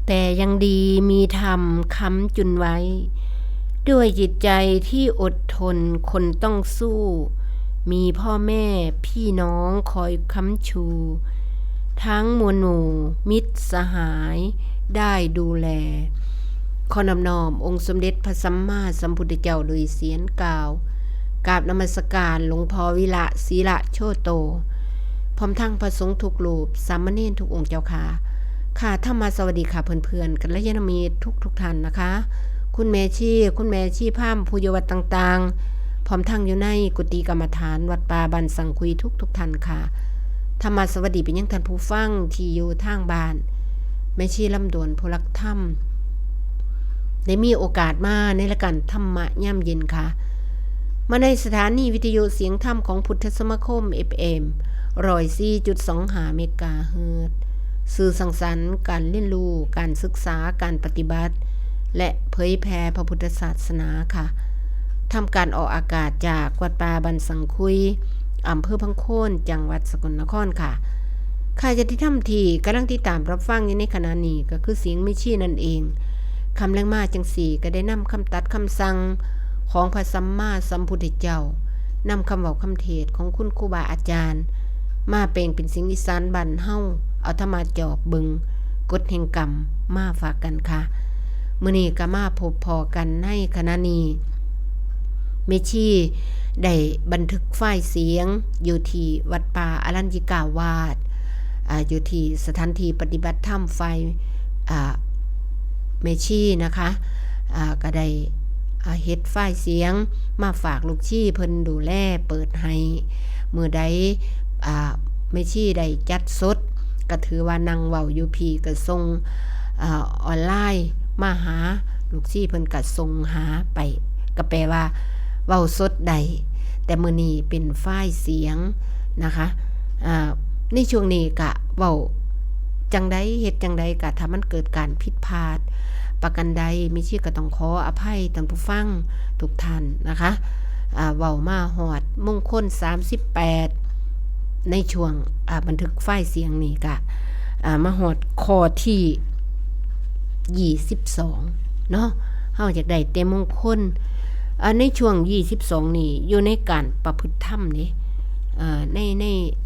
แต่ยังดีมีธรรมค้ำจุนไว้ด้วยจิตใจที่อดทนคนต้องสู้มีพ่อแม่พี่น้องคอยค้ำชูทั้งมวลหมู่มิตรสหายได้ดูแลขอนอบน้อมองค์สมเด็จพระสัมมาสัมพุทธเจ้าโดยเสียงกล่าวกราบนมัสการหลวงพ่อวิระศีระโชโตพร้อมทั้งพระสงฆ์ทุกรูปสามเณรทุกองค์เจ้าค่ะค่ะธรรมสวัสดีค่ะเพื่อนๆกัลยาณมิตรทุกท่านนะคะคุณแม่ชีพามผู้ยวัดต่างๆพร้อมทั้งอยู่ในกุฏิกรรมฐานวัดป่าบ้านสังคุยทุกท่านค่ะธรรมสวัสดีเป็นยังท่านผู้ฟังที่อยู่ทางบ้านแม่ชีลำดวนผู้รักธรรมได้มีโอกาสมาในรายการธรรมะย่ำเย็นค่ะมาในสถานีวิทยุเสียงธรรมของพุทธสมาคม FM 104.25 เมกะเฮิรตซ์สื่อสังสรรค์การเรียนรู้การศึกษาการปฏิบัติและเผยแผ่พระพุทธศาสนาค่ะทำการออกอากาศจากวัดป่าบ้านสังคุยอำเภอพังโคนจังหวัดสกลนครค่ะค่ะจะที่ทำที่กำลังติดตามรับฟังอยู่ในขณะนี้ก็คือเสียงแม่ชีนั่นเองคำแรงมาจังสี่ก็ได้นำคำตัดคำสั่งของพระสัมมาสัมพุทธเจ้านำคำเว้าคำเทศของคุณครูบาอาจารย์มาเป็นสิ่งอีสานบ้านเฮาเอาธรรมะจอบบึงกฎแห่งกรรมมาฝากกันค่ะมื้อนี้ก็มาพบพอกันในขณะนี้แม่ชีได้บันทึกไฟล์เสียงอยู่ที่วัดป่าอรัญญิกาวาสอยู่ที่สถานที่ปฏิบัติธรรมไฟแม่ชีนะคะก็ได้เฮ็ดไฟล์เสียงมาฝากลูกชีเพิ่นดูแลเปิดให้มื้อใดแม่ชีได้จัดสดก็ถือว่านั่งเว้าอยู่พี่ก็ส่งออนไลน์มาหาลูกชีเพิ่นก็ส่งหาไปก็แปลว่าเว้าสดได้แต่มื้อนี้เป็นไฟล์เสียงนะคะในช่วงนี้ก็เว้าจังใดเฮ็ดจังใดก็ถ้ามันเกิดการผิดพลาดประกันใดแม่ชีก็ต้องขออภัยท่านผู้ฟังทุกท่านนะคะเว้ามาฮอดมงคล38ในช่วงบันทึกไฟล์เสียงนี้ก็มาฮอดข้อที่22เนาะเฮาอยากได้เต็มมงคลในช่วง22นี่อยู่ในการประพฤติธรรมนี่ใน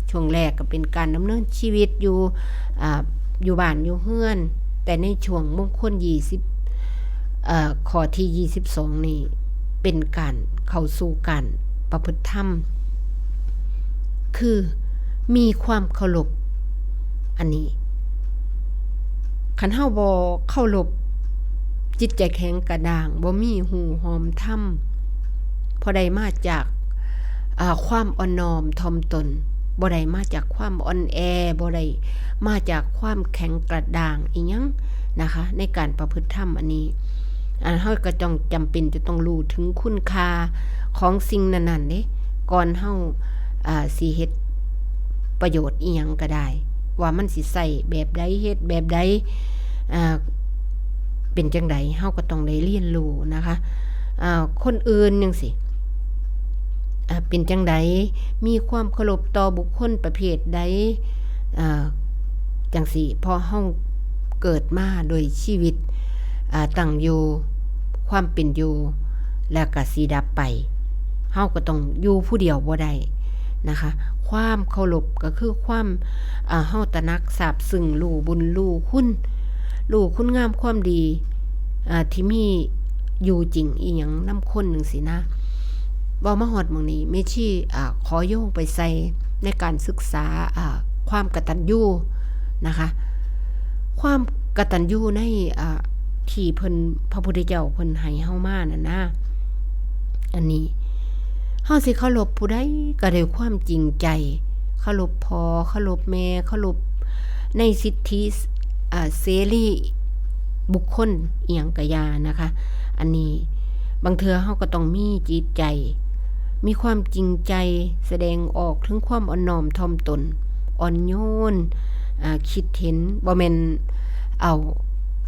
ช่วงแรกก็เป็นการดำเนินชีวิตอยู่บ้านอยู่เฮือนแต่ในช่วงมงคลข้อที่22นี่เป็นการเข้าสู่การประพฤติธรรมคือมีความเคารพอันนี้คันเฮาบ่เคารพจิตใจแข็งกระด้างบ่มีหูหอมธรรมพอได้มาจากความอ่อนน้อมถ่อมตนบ่ได้มาจากความอ่อนแอบ่ได้มาจากความแข็งกระด้างอีหยังนะคะในการประพฤติธรรมอันนี้เฮาก็ต้องจำเป็นจะต้องรู้ถึงคุณค่าของสิ่งนั้นๆเด้ก่อนเฮาสิเฮ็ดประโยชน์อีหยังก็ได้ว่ามันสิใช้แบบใดเฮ็ดแบบใดเป็นจังไดเฮาก็ต้องได้เรียนรู้นะคะคนอื่นจังซี่เป็นจังไดมีความเคารพต่อบุคคลประเภทใดจังซี่พอเฮาเกิดมาโดยชีวิตตั้งอยู่ความเป็นอยู่แล้วก็สิดับไปเฮาก็ต้องอยู่ผู้เดียวบ่ได้นะคะความเคารพก็คือความเฮาตระหนักทราบซึ้งรู้บุญรู้คุณงามความดีที่มีอยู่จริงอีหยังนำคนจังซี่นะเว้ามาฮอดหม้องนี้แม่ชีขอโยงไปใส่ในการศึกษาความกตัญญูนะคะความกตัญญูในที่เพิ่นพระพุทธเจ้าเพิ่นให้เฮามานั่นนะอันนี้เฮาสิเคารพผู้ใดก็ด้วยความจริงใจเคารพพ่อเคารพแม่เคารพในสิทธิเสรีบุคคลอีหยังก็อย่านะคะอันนี้บางเทื่อเฮาก็ต้องมีจิตใจมีความจริงใจแสดงออกถึงความอ่อนน้อมถ่อมตนอ่อนโยนคิดเห็นบ่แม่นเอา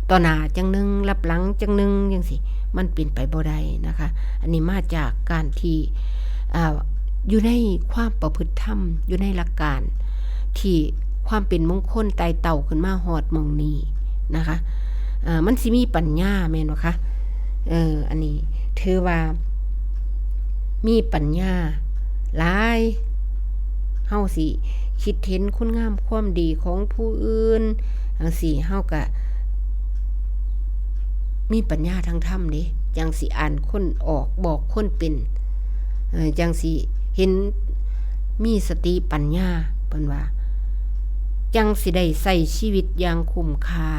ต่อหน้าจังนึงรับหลังจังนึงจังซี่มันเป็นไปบ่ได้นะคะอันนี้มาจากการที่อยู่ในความประพฤติธรรมอยู่ในหลักการที่ความเป็นมงคลไต่เต่าขึ้นมาฮอดหม้องนี้นะคะ มันสิมีปัญญาแม่นบ่คะอันนี้ถือว่ามีปัญญาหลายเฮาสิคิดเห็นคุณงามความดีของผู้อื่นจังซี่เฮาก็มีปัญญาทางธรรมเด้จังสิอ่านคนออกบอกคนเป็นจังสิเห็นมีสติปัญญาเพิ่นว่าจังสิได้ใช้ชีวิตอย่างคุ้มค่า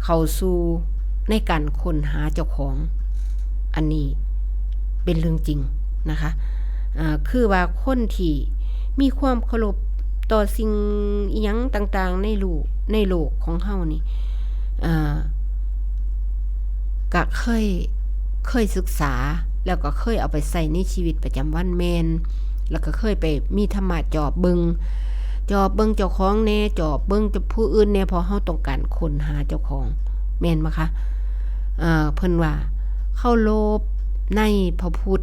เข้าสู่ในการค้นหาเจ้าของอันนี้เป็นเรื่องจริงนะคะคือว่าคนที่มีความเคารพต่อสิ่งอิหยังต่างๆในโลกของเฮานี่ก็เคยศึกษาแล้วก็เคยเอาไปใส่ในชีวิตประจำวันแม่นแล้วก็เคยไปมีธรรมะจอบเบิ่งเจ้าของแน่จอบเบิ่งกับผู้อื่นแน่เพราะเฮาต้องการค้นหาเจ้าของแม่นบ่คะเพิ่นว่าเคารพในพระพุท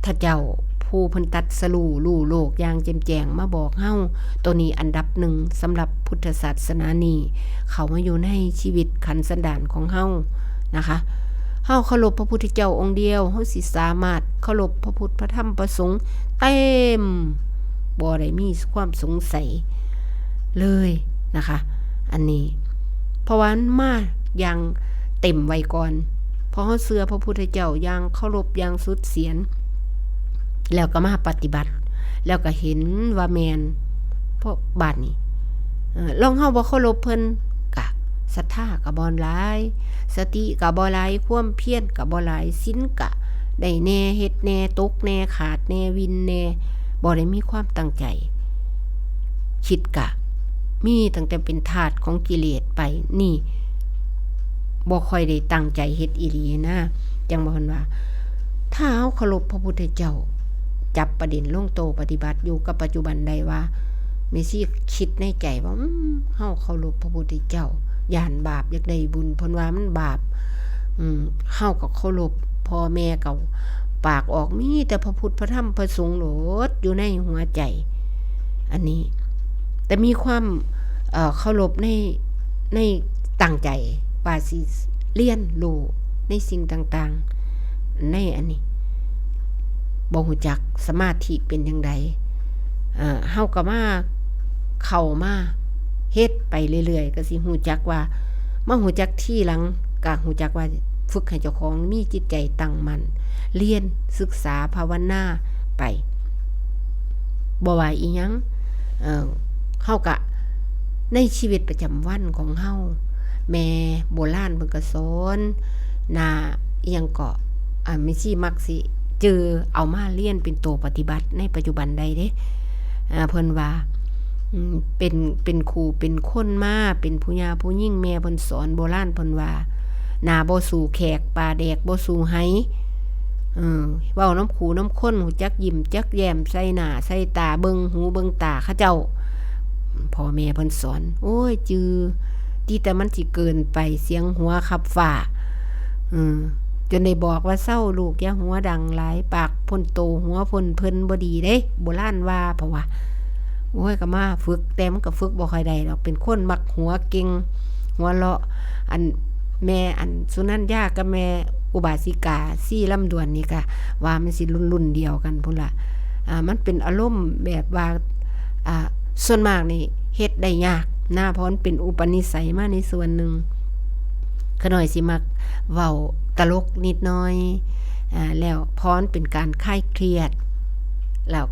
ธเจ้าผู้เพิ่นตรัสรู้โลกอย่างแจ่มแจ้งมาบอกเฮาตัวนี้อันดับหนึ่งสำหรับพุทธศาสนานี้เข้ามาอยู่ในชีวิตขันธ์สันดานของเฮานะคะเฮาเคารพพระพุทธเจ้าองค์เดียวเฮาสิสามารถเคารพพระพุทธพระธรรมพระสงฆ์เต็มบ่ได้มีความสงสัยเลยนะคะอันนี้เพราะว่ามาอย่างเต็มไว้ก่อนเพราะเฮาเชื่อพระพุทธเจ้าอย่างเคารพอย่างสุดเสียนแล้วก็มาปฏิบัติแล้วก็เห็นว่าแม่นเพราะบาดนี้ลองเฮาบ่เคารพเพิ่นก็ศรัทธาก็บ่หลายสติก็บ่หลายความเพียรก็บ่หลายศีลก็ได้แน่เฮ็ดแน่ตกแน่ขาดแน่วินแน่บ่ได้มีความตั้งใจคิดกะมีตั้งแต่เป็นทาสของกิเลสไปนี่บ่ค่อยได้ตั้งใจเฮ็ดอีหลีนะจังบ่เพิ่นว่าถ้าเฮาเคารพพระพุทธเจ้าจับประเด็นลงโตปฏิบัติอยู่กับปัจจุบันได้ว่าแม่ชีคิดในใจว่าเฮาเคารพพระพุทธเจ้าย่านบาปอยากได้บุญเพิ่นว่ามันบาปเฮาก็เคารพพ่อแม่เก่าปากออกมีแต่พระพุทธพระธรรมพระสงฆ์โหลดอยู่ในหัวใจอันนี้แต่มีความเคารพในตั้งใจว่าสิเรียนรู้ในสิ่งต่างๆในอันนี้บ่ฮู้จักสมาธิเป็นจังไดเฮาก็เข้ามาเฮ็ดไปเรื่อยๆก็สิฮู้จักว่ามาฮู้จักที่หลังก็ฮู้จักว่าฝึกให้เจ้าของมีจิตใจตั้งมั่นเรียนศึกษาภาวนาไปบ่ว่าอีหยังเฮาก็ในชีวิตประจำวันของเฮาแม่โบราณเพิ่นก็สอนนาอีหยังก็แม่ชีมักสิเจอเอามาเรียนเป็นตัวปฏิบัติในปัจจุบันใดเด้เพิ่นว่าเป็นครูเป็นคนมาเป็นผู้ย่าผู้ยิ่งแม่เพิ่นสอนโบราณเพิ่นว่าหน้าบ่สู่แขกปลาแดกบ่สู่ไหเว้าน้ำขู่น้ำข้นหูจักยิ้มจักแย้มใส่หน้าใส่ตาเบิ่งหูเบิ่งตาเขาเจ้าพ่อแม่เพิ่นสอนโอ้ยจือที่แต่มันสิเกินไปเสียงหัวขับฝ่าจนได้บอกว่าเศร้าลูกอย่าหัวดังหลายปากพ่นโตหัวพ่นเพิ่นบ่ดีเด้โบราณว่าเพราะว่าโอ้ยก็มาฝึกแต่มันก็ฝึกบ่ค่อยได้ดอกเป็นคนมักหัวเก่งหัวเลาะอันแม่อันสุนันยากับแม่อุบาสิกาซี่ลำดวนนี่ก็ว่ามันสิรุ่นเดียวกันพุ่นล่ะมันเป็นอารมณ์แบบว่าส่วนมากนี่เฮ็ดได้ยากนะเพราะมันเป็นอุปนิสัยมาในส่วนหนึ่งขน้อยสิมักเว้าตลกนิดหน่อยแล้วพรเป็นการคลายเครียดแล้ว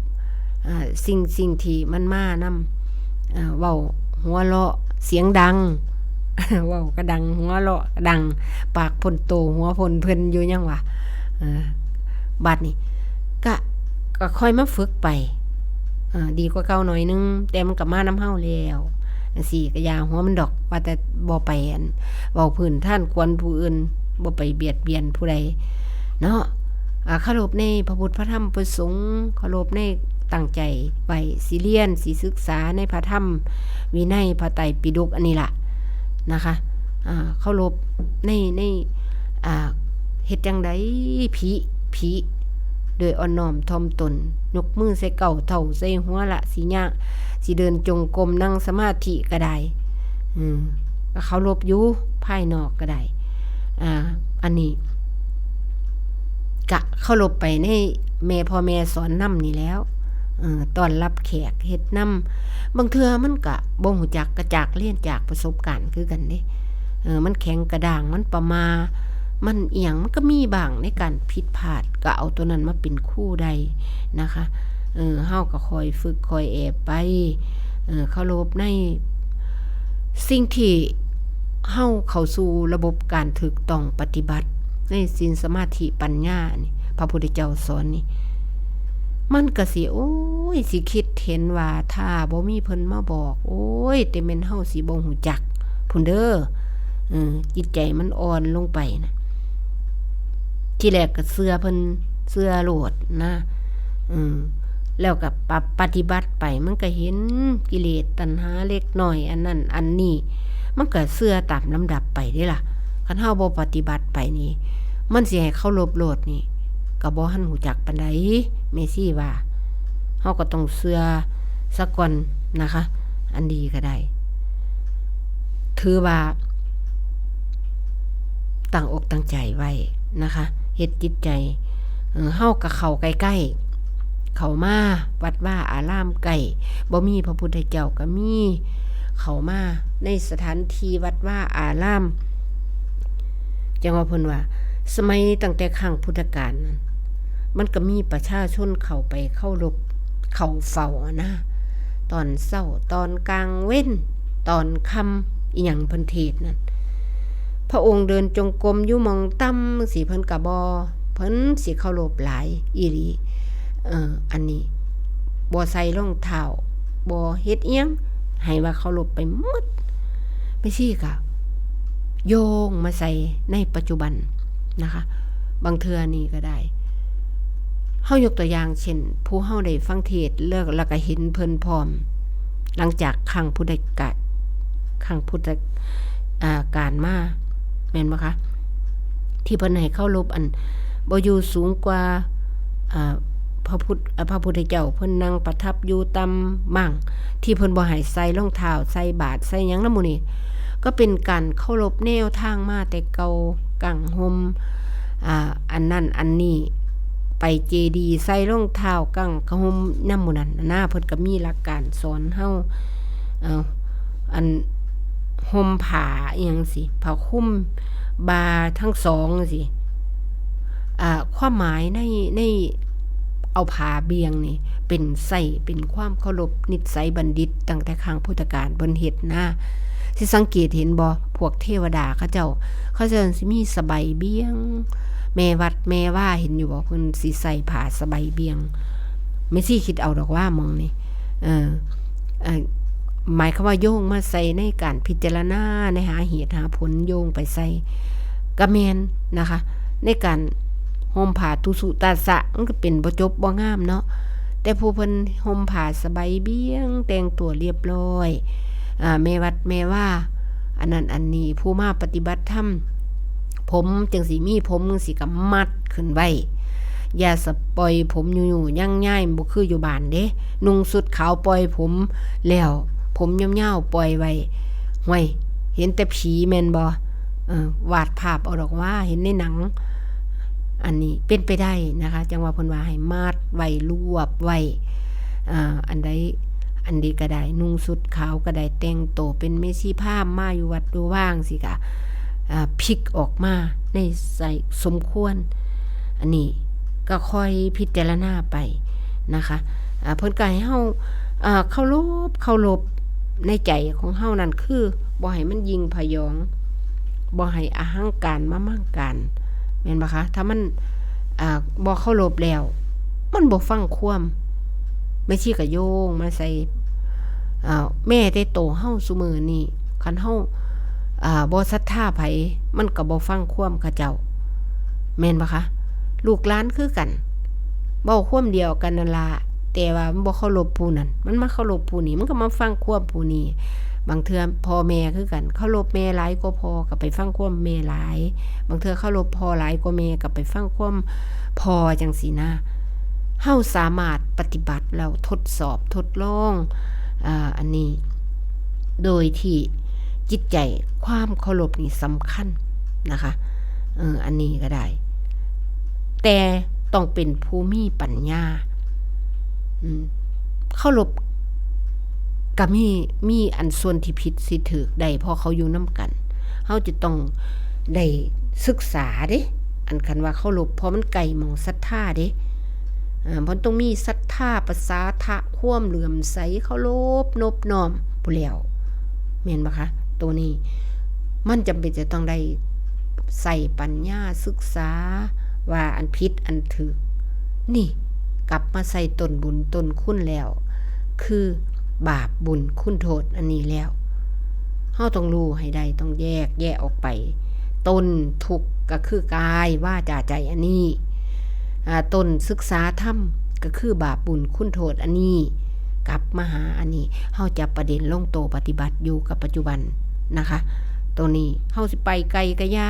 สิ่งที่มันมานำเว้าหัวเราะเสียงดัง เว้าก็ดังหัวเราะก็ดังปากพ่นโตหัวพ่นเพิ่นอยู่ยังวะบัดนี้ก็ค่อยมาฝึกไปดีกว่าเก่าหน่อยนึงแต่มันก็มานำเฮาแล้วจังซี่ก็อย่าหัวมันดอกว่าแต่บ่ไปเว้าพื้นท่านควรผู้อื่นบ่ไปเบียดเบียนผู้ใดเนาะเคารพในพระพุทธพระธรรมพระสงฆ์เคารพในตั้งใจไว้สิเรียนสิศึกษาในพระธรรมวินัยพระไตรปิฎกอันนี้ล่ะนะคะเคารพในเฮ็ดจังไดผีโดยอ่อนน้อมถ่อมตนยกมือใส่เก้าเท่าใส่หัวละสิยะสิเดินจงกรมนั่งสมาธิก็ได้ ก็เคารพอยู่ภายนอกก็ได้อันนี้กะเคารพไปในแม่พ่อแม่สอนนำนี่แล้วต้อนรับแขกเฮ็ดนำบางเทื่อมันก็บ่ฮู้จักก็จากเรียนจากประสบการณ์คือกันเด้มันแข็งกระด้างมันประมามันเอียงมันก็มีบ้างในการผิดพลาดก็เอาตัวนั้นมาเป็นครูได้นะคะเฮาก็คอยฝึกคอยแอบไปเคารพในสิ่งที่เฮาเข้าสู่ระบบการถูกต้องปฏิบัติในศีลสมาธิปัญญานี่พระพุทธเจ้าสอนนี่มันก็สิโอ้ยสิคิดเห็นว่าถ้าบ่มีเพิ่นมาบอกโอ้ยแต่แม่นเฮาสิบ่ฮู้จักพุ่นเด้อจิตใจมันอ่อนลงไปนะที่แรกก็เชื่อเพิ่นเชื่อโลดนะแล้วก็ปฏิบัติไปมันก็เห็นกิเลสตัณหาเล็กน้อยอันนั้นอันนี้มันก็เชื่อตามลำดับไปเด้ล่ะคันเฮาบ่ปฏิบัติไปนี่มันสิให้เข้าลบโลดนี่ก็บ่ทันฮู้จักปานใดแม่ซี่ว่าเฮาก็ต้องเชื่อซะก่อนนะคะ อันดีก็ได้ถือว่าตั้งอกตั้งใจไว้นะคะเฮ็ดจิตใจเฮาก็เข้าใกล้ๆเข้ามาวัดว่าอารามใกล้บ่มีพระพุทธเจ้าก็มีเข้ามาในสถานที่วัดว่าอารามจังว่าเพิ่นว่าสมัยตั้งแต่ครั้งพุทธกาลมันก็มีประชาชนเข้าไปเข้ารบเข้าเฝ้านะตอนเช้าตอนกลางเว้นตอนค่ำอีหยังเพิ่นเทศนั่นพระองค์เดินจงกรมอยู่หม้องต่ำสิเพิ่นก็บ่เพิ่นสิเคารพหลายอีหลีอันนี้บ่ใส่รองเท้าบ่เฮ็ดอีหยังให้ว่าเคารพไปหมดไปซี่ก็โยงมาใส่ในปัจจุบันนะคะบางเทื่อนี่ก็ได้เฮายกตัวอย่างเช่นผู้เฮาได้ฟังเทศน์แล้วก็เห็นเพิ่นพร้อมหลังจากครั้งพุทธกาลมาแม่นบ่คะที่เพิ่นให้เข้ารบอันบ่อยู่สูงกว่าพระพุทธเจ้าเพิ่นนั่งประทับอยู่ต่ำมั่งที่เพิ่นบ่ให้ใส่รองเท้าใส่บาตรใส่หยังนำหมู่นี้ก็เป็นการเคารพแนวทางมาแต่เก่ากังห่มอันนั้นอันนี้ไปเจดีย์ใส่รองเท้ากังห่มนำหมู่นั้นนะเพิ่นก็มีหลักการสอนเฮาอันห่มผ้าอีหยังสิผ้าคลุมบาทั้งสองสิความหมายในเอาผ้าเบียงนี่เป็นใส่เป็นความเคารพนิสัยบัณฑิตตั้งแต่ครั้งพุทธกาลเพิ่นเฮ็ดนะสิสังเกตเห็นบ่พวกเทวดาเขาจะสิมีสบายเบียงแม่วัดแม่ว่าเห็นอยู่บ่เพิ่นสิใส่ผ้าสบายเบียงไม่สิคิดเอาดอกว่ามองนี่หมายความว่าโยงมาใส่ในการพิจารณาในหาเหตุหาผลโยงไปใส่กะแม่นนะคะในการห่มผ้าทุสุตาสะมันก็เป็นบ่จบบ่งามเนาะแต่ผู้เพิ่นห่มผ้าสบายเบียงแต่งตัวเรียบร้อยแม่วัดแม่ว่าอันนั้นอันนี้ผู้มาปฏิบัติธรรมผมจังสิมีผมจังสิก็มัดขึ้นไว้อย่าสะปล่อยผมอยู่ๆย่ายๆบ่คืออยู่บ้านเด้นุ่งสุดขาวปล่อยผมแล้วผมยาวๆปล่อยไว้ห้วยเห็นแต่ผีแม่นบ่วาดภาพเอาดอกว่าเห็นในหนังอันนี้เป็นไปได้นะคะจังว่าเพิ่นว่าให้มัดไว้รวบไว้อันใดอันดีก็ได้นุ่งสุดขาวก็ได้แต่งโตเป็นเมสีภาพมาอยู่วัดดูว่างสิกะพลิกออกมาในใส่สมควรอันนี้ก็ค่อยพิจารณาไปนะคะเพิ่นก็ให้เฮาเคารพในใจของเฮานั่นคือบ่ให้มันยิงพยองบ่ให้อหังการมามั่งการแม่นบ่คะถ้ามันบ่เคารพแล้วมันบ่ฟังความไม่ชี้ก็โยงมาใส่แม่ได้โตเฮาซุมื้อนี้คันเฮาบ่ศรัทธาไผมันก็บ่ฟังความเขาเจ้าแม่นบ่คะลูกหลานคือกันเว้าความเดียวกันนั่นล่ะแต่ว่ามันบ่เคารพผู้นั้นมันมาเคารพผู้นี้มันก็มาฟังความผู้นี้บางเทื่อพ่อแม่คือกันเคารพแม่หลายกว่าพ่อก็ไปฟังความแม่หลายบางเทื่อเคารพพ่อหลายกว่าแม่ก็ไปฟังความพ่อจังซี่นะเฮาสามารถปฏิบัติแล้วทดสอบทดลองอันนี้โดยที่ จิตใจความเคารพนี่สำคัญนะคะอันนี้ก็ได้แต่ต้องเป็นผู้มีปัญญาเคารพก็มีอันส่วนที่ผิดสิถูกได้เพราะเขาอยู่นำกันเฮาจะต้องได้ศึกษาเด้อันคันว่าเคารพเพราะมันไกลหม่องศรัทธาเด้มันต้องมีศรัทธาประสาทะความเหลื่อมใสเคารพนบน้อมผู้แล้วแม่นบ่คะตัวนี้มันจำเป็นจะต้องได้ใส่ปัญญาศึกษาว่าอันผิดอันถูกนี่กลับมาใส่ต้นบุญต้นคุณแล้วคือบาปบุญคุณโทษอันนี้แล้วเฮาต้องรู้ให้ได้ต้องแยกออกไปต้นทุกข์ก็คือกายวาจาใจอันนี้ต้นศึกษาธรรมก็คือบาปบุญคุณโทษอันนี้กลับมาหาอันนี้เฮาจะประเด็นลงโตปฏิบัติอยู่กับปัจจุบันนะคะตัวนี้เฮาสิไปไกลก็ย่า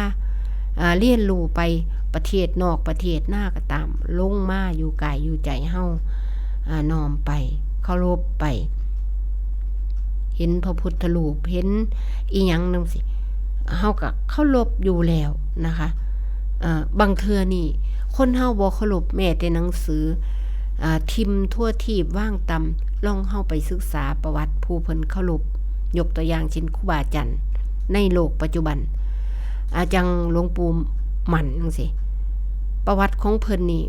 เรียนรู้ไปประเทศนอกประเทศหน้าก็ตามลงมาอยู่กายอยู่ใจเฮาน้อมไปเคารพไปเห็นพระพุทธรูปเห็นอีหยังนึงสิเฮาก็เคารพอยู่แล้วนะคะบางเทื่อนี่คนเฮาบ่เคารพแม้แต่หนังสือทิมทั่วทีบว่างตำลองเฮาไปศึกษาประวัติผู้เพิ่นเคารพยกตัวอย่างเช่นครูบาอาจารย์ในโลกปัจจุบันจังหลวงปู่หมั่นจังซี่ประวัติของเพิ่นนี่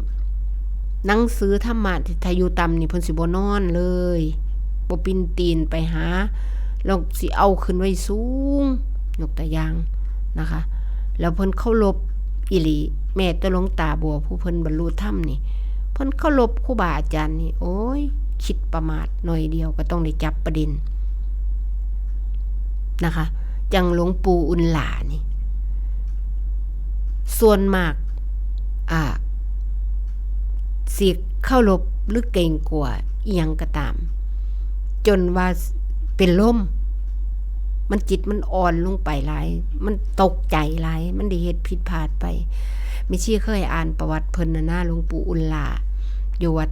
หนังสือธรรมะที่ทาอยู่ตำนี่เพิ่นสิบ่นอนเลยบ่ปีนตีนไปหาลองสิเอาขึ้นไว้สูงยกตัวอย่างนะคะแล้วเพิ่นเคารพอีหลีแม้แต่หลวงตาบัวผู้เพิ่นบรรลุธรรมนี่เพิ่นเคารพครูบาอาจารย์นี่โอ้ยคิดประมาทหน่อยเดียวก็ต้องได้จับประเด็นนะคะจังหลวงปู่อุลหลานี่ส่วนมากสิเคารพหรือเกรงกลัวอีหยังก็ตามจนว่าเป็นลมมันจิตมันอ่อนลงไปหลายมันตกใจหลายมันได้เฮ็ดผิดพลาดไปไม่ชี้เคยอ่านประวัติเพิ่นนะหลวงปู่อุลลาอยู่วัด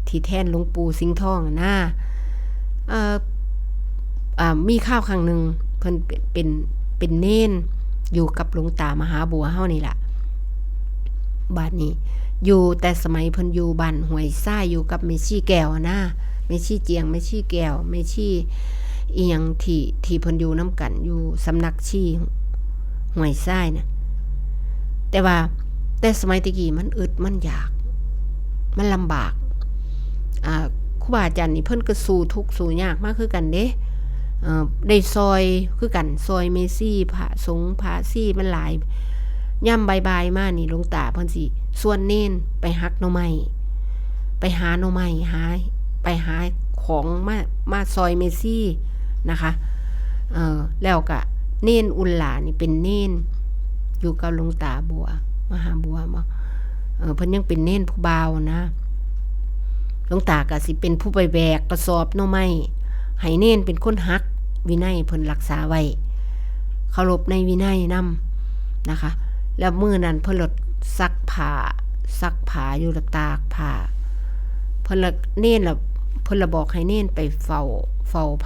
ที่แท่นหลวงปู่สิงห์ทองนะมีข้าวครั้งนึงเพิ่นเป็นเน้นอยู่กับหลวงตามหาบัวเฮานี่ล่ะบัดนี้อยู่แต่สมัยเพิ่นอยู่บ้านห้วยทรายอยู่กับแม่ชีแก้วนะแม่ชีเจียงแม่ชีแก้วแม่ชีอีหยังที่เพิ่นอยู่นํกันอยู่สำนักชีห้วยทรายน่ะแต่สมัยตะกี้มันอึดมันอยากมันลำบากครูบาอาจารย์นี่เพิ่นก็สู้ทุกข์สู้ยากมากคือกันเด้ได้ซอยคือกันซอยเมซี่พระสงฆ์พระซี่มันหลายย่ำบ่ายๆมานี่หลวงตาเพิ่นสิส่วนเน้นไปหักหน่อไม้ไปหาหน่อไม้ไปหาของมาซอยเมซี่นะคะแล้วก็เน้นอุลหลานี่เป็นเน้นอยู่กับหลวงตาบัวมหาบัวมาเพิ่นยังเป็นเน้นผู้บ่าวนะหลวงตาก็สิเป็นผู้ไปแบกกระสอบหน่อไม้ให้เน้นเป็นคนฮักวินัยเพิ่นรักษาไว้เคารพในวินัยนำนะคะแล้วมื้อนั้นเพิ่นลดซักผ้าอยู่ตากผ้าเพิ่นละเน้นละเพิ่นละบอกให้เน้นไปเฝ้า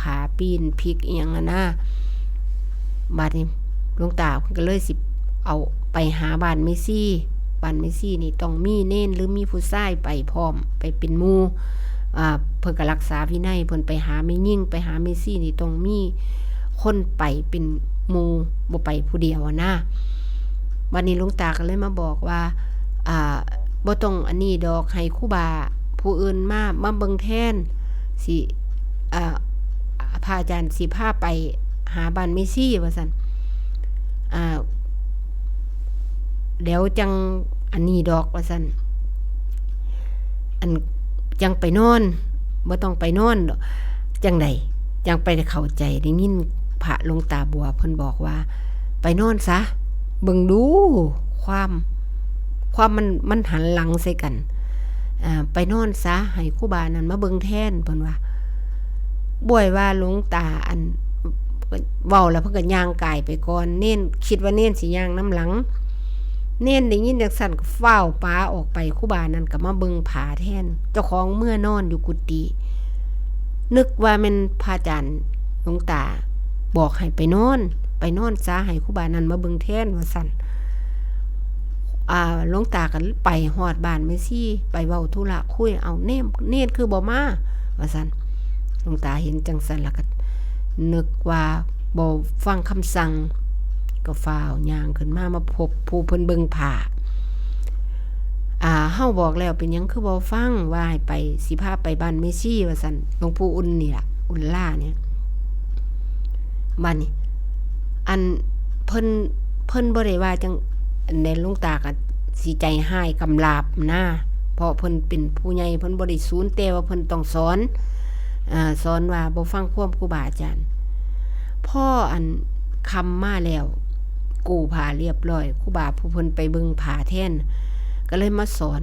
ผ้าปีนพริกอีหยังนะบัดนี้หลวงตาเพิ่นก็เลยสิเอาไปหาบ้านเมซี่นี่ต้องมีเน้นหรือมีผู้ชายไปพร้อมไปเป็นหมู่เพิ่นก็รักษาวินัยเพิ่นไปหาแม่ยิ่งไปหาเมซี่นี่ต้องมีคนไปเป็นหมู่บ่ไปผู้เดียวนะวันนี้หลวงตาก็เลยมาบอกว่าบ่ต้องอันนี้ดอกให้ครูบาผู้อื่นมาเบิ่งแทนสิพระอาจารย์สิพาไปหาบ้านเมซี่ว่าซั่นเดี๋ยวจังอันนี้ดอกว่าซั่นอันจังไปนอนบ่ต้องไปนอนจังไดจังไปเข้าใจได้ยินพระหลวงตาบัวเพิ่นบอกว่าไปนอนซะเบิ่งดูความมันหันหลังใส่กันไปนอนซะให้ครูบานั้นมาเบิ่งแทนเพิ่นว่าบ่อยว่าหลวงตาอันเว้าแล้วเพิ่นก็ย่างกายไปก่อนเน้นคิดว่าเน้นสิย่างน้ำหลังเน้นได้ยินจังซั่นก็ฟ้าวปาออกไปครูบานั้นก็มาเบิ่งผาแทนเจ้าของเมื่อนอนอยู่กุฏินึกว่าแม่นพระอาจารย์ หลวงตาบอกให้ไปนอนซะให้ครูบานั้นมาเบิ่งแทนว่าซั่นหลวงตาก็ไปฮอดบ้านแม่ชีไปเว้าธุระคุยเอาเนตรคือบ่มาว่าซั่นหลวงตาเห็นจังซั่นแล้วก็นึกว่าบ่ฟังคำสั่งก็ฟ้าวย่างขึ้นมาพบผู้เพิ่นเบิ่งผ้าเฮาบอกแล้วเป็นหยังคือบ่ฟังว่าให้ไปสิพาไปบ้านแม่ชีว่าซั่นหลวงปู่อุ่นนี่ล่ะอุ่นล่าเนี่ยบัดนี้อันเพิ่นบ่ได้ว่าจังในหลวงตาก็สิใจหายกำลาบนะเพราะเพิ่นเป็นผู้ใหญ่เพิ่นบ่ได้สูญแต่ว่าเพิ่นต้องสอนว่าบ่ฟังความครูบาอาจารย์พ่ออันคำมาแล้วกู้ผ้าเรียบร้อยครูบาผู้เพิ่นไปเบิ่งผ้าแทนก็เลยมาสอน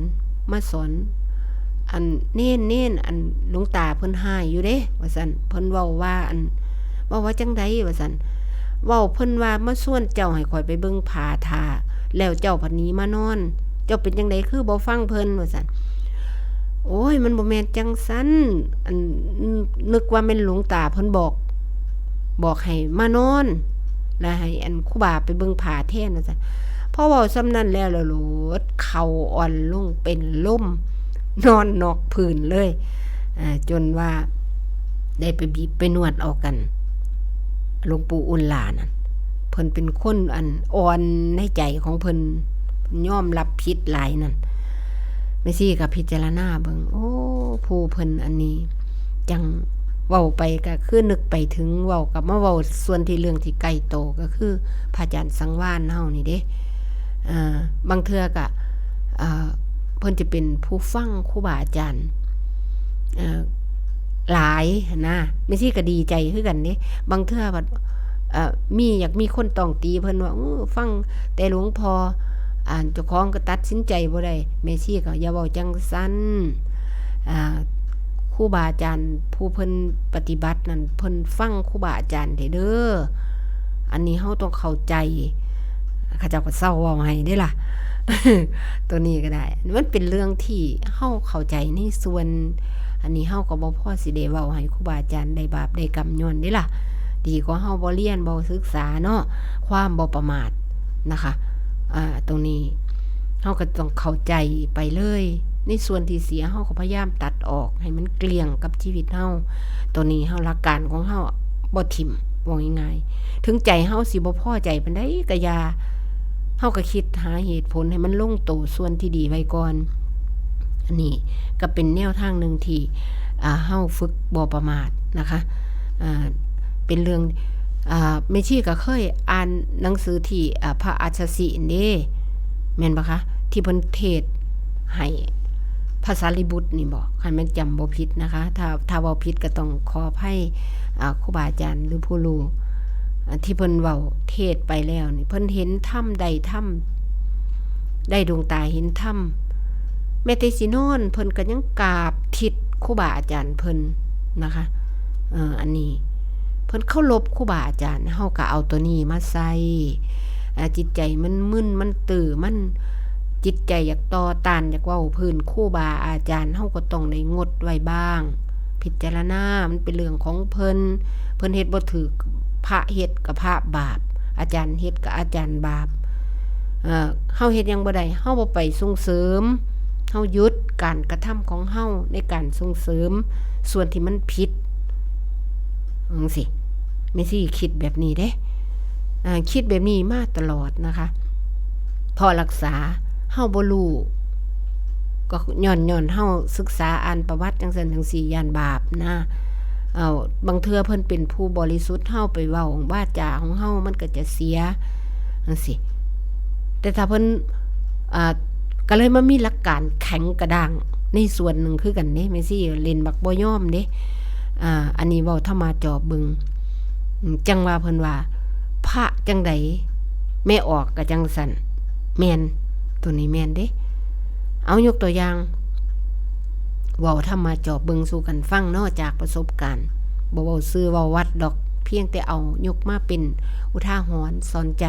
อันเน้นอันหลวงตาเพิ่นหายอยู่เด้ว่าซั่นเพิ่นเว้าว่าจังได๋ว่าซั่นเว้าเพิ่นว่ามาชวนเจ้าให้ข่อยไปเบิ่งผ้าทาแล้วเจ้าบัดนี้มานอนเจ้าเป็นจังได๋คือบ่ฟังเพิ่นว่าซั่นโอ้ยมันบ่แม่นจังซั่นอันนึกว่าแม่นหลวงตาเพิ่นบอกให้มานอนแล้วให้อันครูบาไปเบิ่งผ้าแทนว่าซั่นพอเว้าซำนั้นแล้วโลดเข่าอ่อนลงเป็นลมนอนนอกพื้นเลยจนว่าได้ไปบีบไปนวดเอากันหลวงปู่อุ่นหลานั่นเพิ่นเป็นคนอันอ่อนในใจของเพิ่นยอมรับผิดหลายนั่นแม่ชีก็พิจารณาเบิ่งโอ้ผู้เพิ่นอันนี้จังเว้าไปก็คือนึกไปถึงเว้ากับมาเว้าส่วนที่เรื่องที่ใกล้โตก็คือพระอาจารย์สังวานเฮานี่เด้บางเทื่อก็เพิ่นจะเป็นผู้ฟังครูบาอาจารย์หลายนะไม่ใช่ก็ดีใจคือกันเด้บางเทื่อแบบอยากมีคนต้องตีเพิ่นว่าฟังแต่หลวงพ่อเจ้าของก็ตัดสินใจบ่ได้แม่ชีก็อย่าเว้าจังซั่นครูบาอาจารย์ผู้เพิ่นปฏิบัตินั่นเพิ่นฟังครูบาอาจารย์เด้ออันนี้เฮาต้องเข้าใจเขาเจ้าก็เศร้าเว้าให้เด้ล่ะ ตัวนี้ก็ได้มันเป็นเรื่องที่เฮาเข้าใจในส่วนอันนี้เฮาก็บ่พอสิได้เว้าให้ครูบาอาจารย์ได้บาปได้กรรมย้อนเด้ล่ะดีกว่าเฮาบ่เรียนบ่ศึกษาเนาะความบ่ประมาทนะคะตรงนี้เฮาก็ต้องเข้าใจไปเลยในส่วนที่เสียเฮาก็พยายามตัดออกให้มันเกลี้ยงกับชีวิตเฮาตัวนี้เฮาหลักการของเฮาบ่ทิ่มว่าง่ายๆถึงใจเฮาสิบ่พอใจปานใดก็อย่าเฮาก็คิดหาเหตุผลให้มันลงตัวส่วนที่ดีไว้ก่อนอันนี้ก็เป็นแนวทางนึงที่เฮาฝึกบ่ประมาทนะคะเป็นเรื่องแม่ชีก็เคยอ่านหนังสือที่พระอัสสสิเด้แม่นบ่คะที่เพิ่นเทศให้พระสารีบุตรนี่บ่คันแม่นจำบ่ผิดนะคะถ้าเว้าผิดก็ต้องขออภัยครูบาอาจารย์หรือผู้รู้ที่เพิ่นเว้าเทศไปแล้วนี่เพิ่นเห็นถ้ำใดถ้ำได้ดวงตาเห็นถ้ำแม้แต่สินอนเพิ่นก็ยังกราบทิศครูบาอาจารย์เพิ่นนะคะอันนี้เพิ่นเคารพครูบาอาจารย์เฮาก็เอาตัวนี้มาใส่จิตใจมันมึนมันตื้อมันจิตใจอยากต่อต้านอยากเว้าพื้นครูบาอาจารย์เฮาก็ต้องได้งดไว้บ้างพิจารณามันเป็นเรื่องของเพิ่นเฮ็ดบ่ถูกพระเฮ็ดกับพระบาปอาจารย์เฮ็ดกับอาจารย์บาปเฮาเฮ็ดหยังบ่ได้เฮาบ่ไปส่งเสริมเฮาหยุดการกระทำของเฮาในการส่งเสริมส่วนที่มันผิดจังซี่ไม่สิคิดแบบนี้เด้คิดแบบนี้มาตลอดนะคะพอรักษาเฮาบ่รู้ก็ย้อนเฮาศึกษาอ่านประวัติจังซั่นจังซี่ย่านบาปนะบางเทื่อเพิ่นเป็นผู้บริสุทธิ์เฮาไปเว้าวาจาของเฮามันก็จะเสียจังซี่แต่ถ้าเพิ่นก็เลยมามีหลักการแข็งกระด้างในส่วนหนึ่งคือกันเด้แม่ซี่เล่นบักบ่ยอมเด้อันนี้เว้าธรรมาจอบเบิ่งจังว่าเพิ่นว่าพระจังไดแม่ออกก็จังสั่นแม่นตัวนี้แม่นเด้เอายกตัวอย่างเว้าธรรมาจอบเบิ่งสู่กันฟังเนาะจากประสบการณ์บ่เว้าซื่อเว้าวัดดอกเพียงแต่เอายกมาเป็นอุทาหรณ์สอนใจ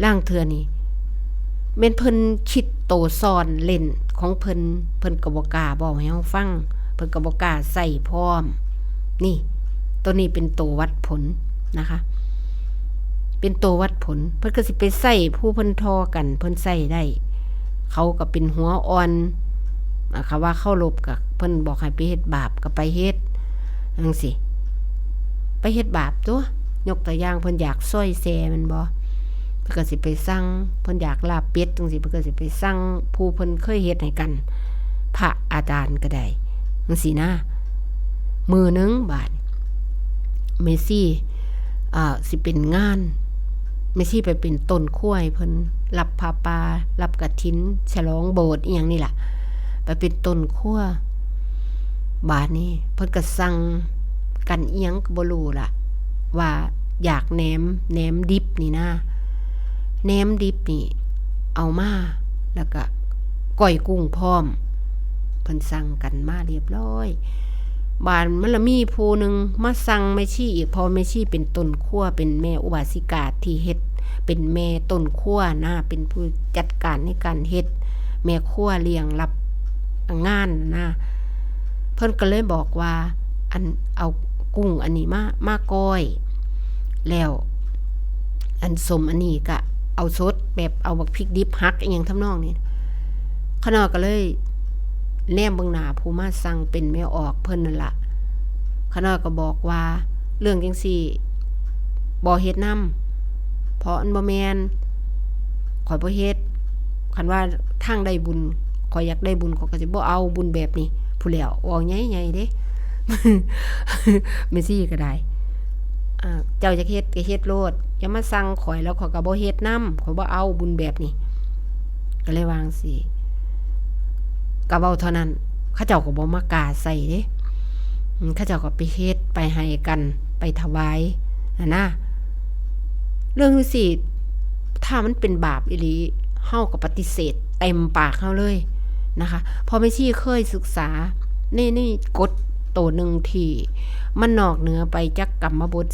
ล่างเทื่อนี่แม่นเพิ่นคิดโตซ่อนเล่นของเพิ่นก็บ่กล้าเว้าให้เฮาฟังเพิ่นก็บ่กล้าใส่พร้อมนี่ ตัวนี้เป็นตัววัดผลนะคะเป็นตัววัดผลเพิ่นก็สิไปใส่ผู้เพิ่นทอกันเพิ่นใส่ได้เขาก็เป็นหัวอ่อนค่ะว่าเข้าลบกับเพิ่นบอกให้ไปเฮ็ดบาปก็ไปเฮ็ดจังซี่ไปเฮ็ดบาปตัวยกตัวอย่างเพิ่นอยากซอยแซมันบ่เพิ่นก็สิไปสั่งเพิ่นอยากลาบเป็ดจังซี่เพิ่นก็สิไปสั่งผู้เพิ่นเคยเฮ็ดให้กันพระอาจารย์ก็ได้จังซี่นะมื้อนึงบาดเมซี่สิเป็นงานเมซี่ไปเป็นต้นขั้วให้เพิ่นรับผ้าป่ารับกฐินฉลองโบสถ์อีหยังนี่ล่ะไปเป็นต้นขั้วบาดนี้เพิ่นก็สั่งกันอีหยังก็บ่รู้ล่ะว่าอยากแหนมดิบนี่นะแหนมดิบนี่เอามาแล้วก็ก้อยกุ้งพร้อมเพิ่นสั่งกันมาเรียบร้อยบานมันละมีผู้นึงมาสั่งแม่ชีอีกพอแม่ชีเป็นต้นขั้วเป็นแม่อุบาสิกาที่เฮ็ดเป็นแม่ต้นขั้วนะเป็นผู้จัดการในการเฮ็ดแม่ขั้วเลี้ยงรับงานนะเพิ่นก็เลยบอกว่าอันเอากุ้งอันนี้มาก้อยแล้วอันสมอันนี้ก็เอาสดแบบเอาบักพริกดิบฮักอีหยังทำนองนี้ขน้อยก็เลยแนมเบิ่งหน้าผู้มาสั่งเป็นแม่ออกเพิ่นนั่นล่ะขน้อยก็บอกว่าเรื่องจังซี่บ่เฮ็ดนำเพราะอันบ่แม่นข่อยบ่เฮ็ดคันว่าทางได้บุญข่อยอยากได้บุญข่อยก็สิบ่เอาบุญแบบนี้ผู้แล้วเว้าใหญ่ๆเด้ แม่ซี่ก็ได้เจ้าจะเฮ็ดก็เฮ็ดโลดอย่ามาสั่งข่อยแล้วข่อยก็บ่เฮ็ดนำข่อยบ่เอาบุญแบบนี้ก็เลยวาจั่งซี้ก็เว้าเท่านั้นเขาเจ้าก็บ่มากล้าใส่เด้เขาเจ้าก็ไปเฮ็ดไปให้กันไปถวายนะเรื่องจังซี่ถ้ามันเป็นบาปอีหลีเฮาก็ปฏิเสธเต็มปากเฮาเลยนะคะพอแม่ชีเคยศึกษาในกฎตัวนึงที่มันนอกเหนือไปจากกรรมบท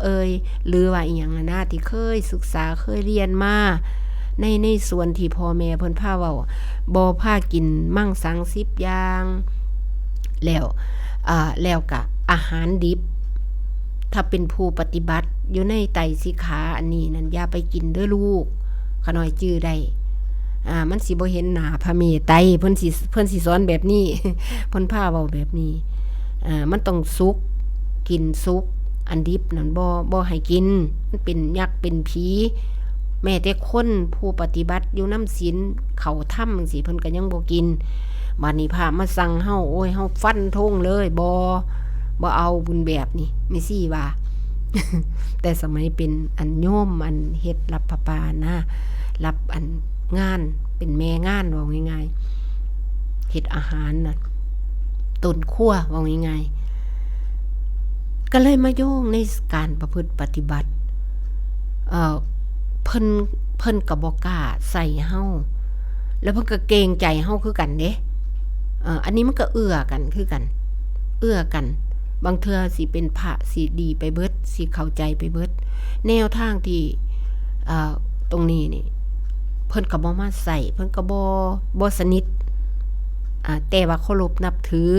10หรือว่าอีหยังนะที่เคยศึกษาเคยเรียนมาในส่วนที่พ่อแม่เพิ่นพาเว้าบ่พากินมั่งสัง10อย่างแล้วก็อาหารดิบถ้าเป็นผู้ปฏิบัติอยู่ในไตรสิกขาอันนี้นั่นอย่าไปกินเด้อลูกขน้อยจื้อได้มันสิบ่เห็นหน้าพระเมตไตรเพิ่นสิสอนแบบนี้ เพิ่นพาเว้าแบบนี้มันต้องสุกกินสุกอันดิบนั่นบ่ให้กินมันเป็นยักษ์เป็นผีแม้แต่คนผู้ปฏิบัติอยู่นำศีลเข้าถ้ำจังซี่เพิ่นก็ยังบ่กินบัดนี้พระมาสั่งเฮาโอ้ยเฮาฟันธงเลยบ่เอาบุญแบบนี้ไม่ซี่ว่า แต่สมัยเป็นอันโยมอันเฮ็ดรับพระปานะรับอันงานเป็นแม่งานว่าง่ายๆเฮ็ดอาหารน่ะต้นขั้วว่าง่ายๆก็เลยมาโยงในการประพฤติปฏิบัติเพิ่นก็บ่กล้าใส่เฮาแล้วเพิ่นก็เกรงใจเฮาคือกันเด้อันนี้มันก็เอื้อกันคือกันเอื้อกันบางเทื่อสิเป็นพระสิดีไปเบิดสิเข้าใจไปเบิดแนวทางที่ตรงนี้นี่เพิ่นก็บ่มาใส่เพิ่นก็บ่สนิทแต่ว่าเคารพนับถือ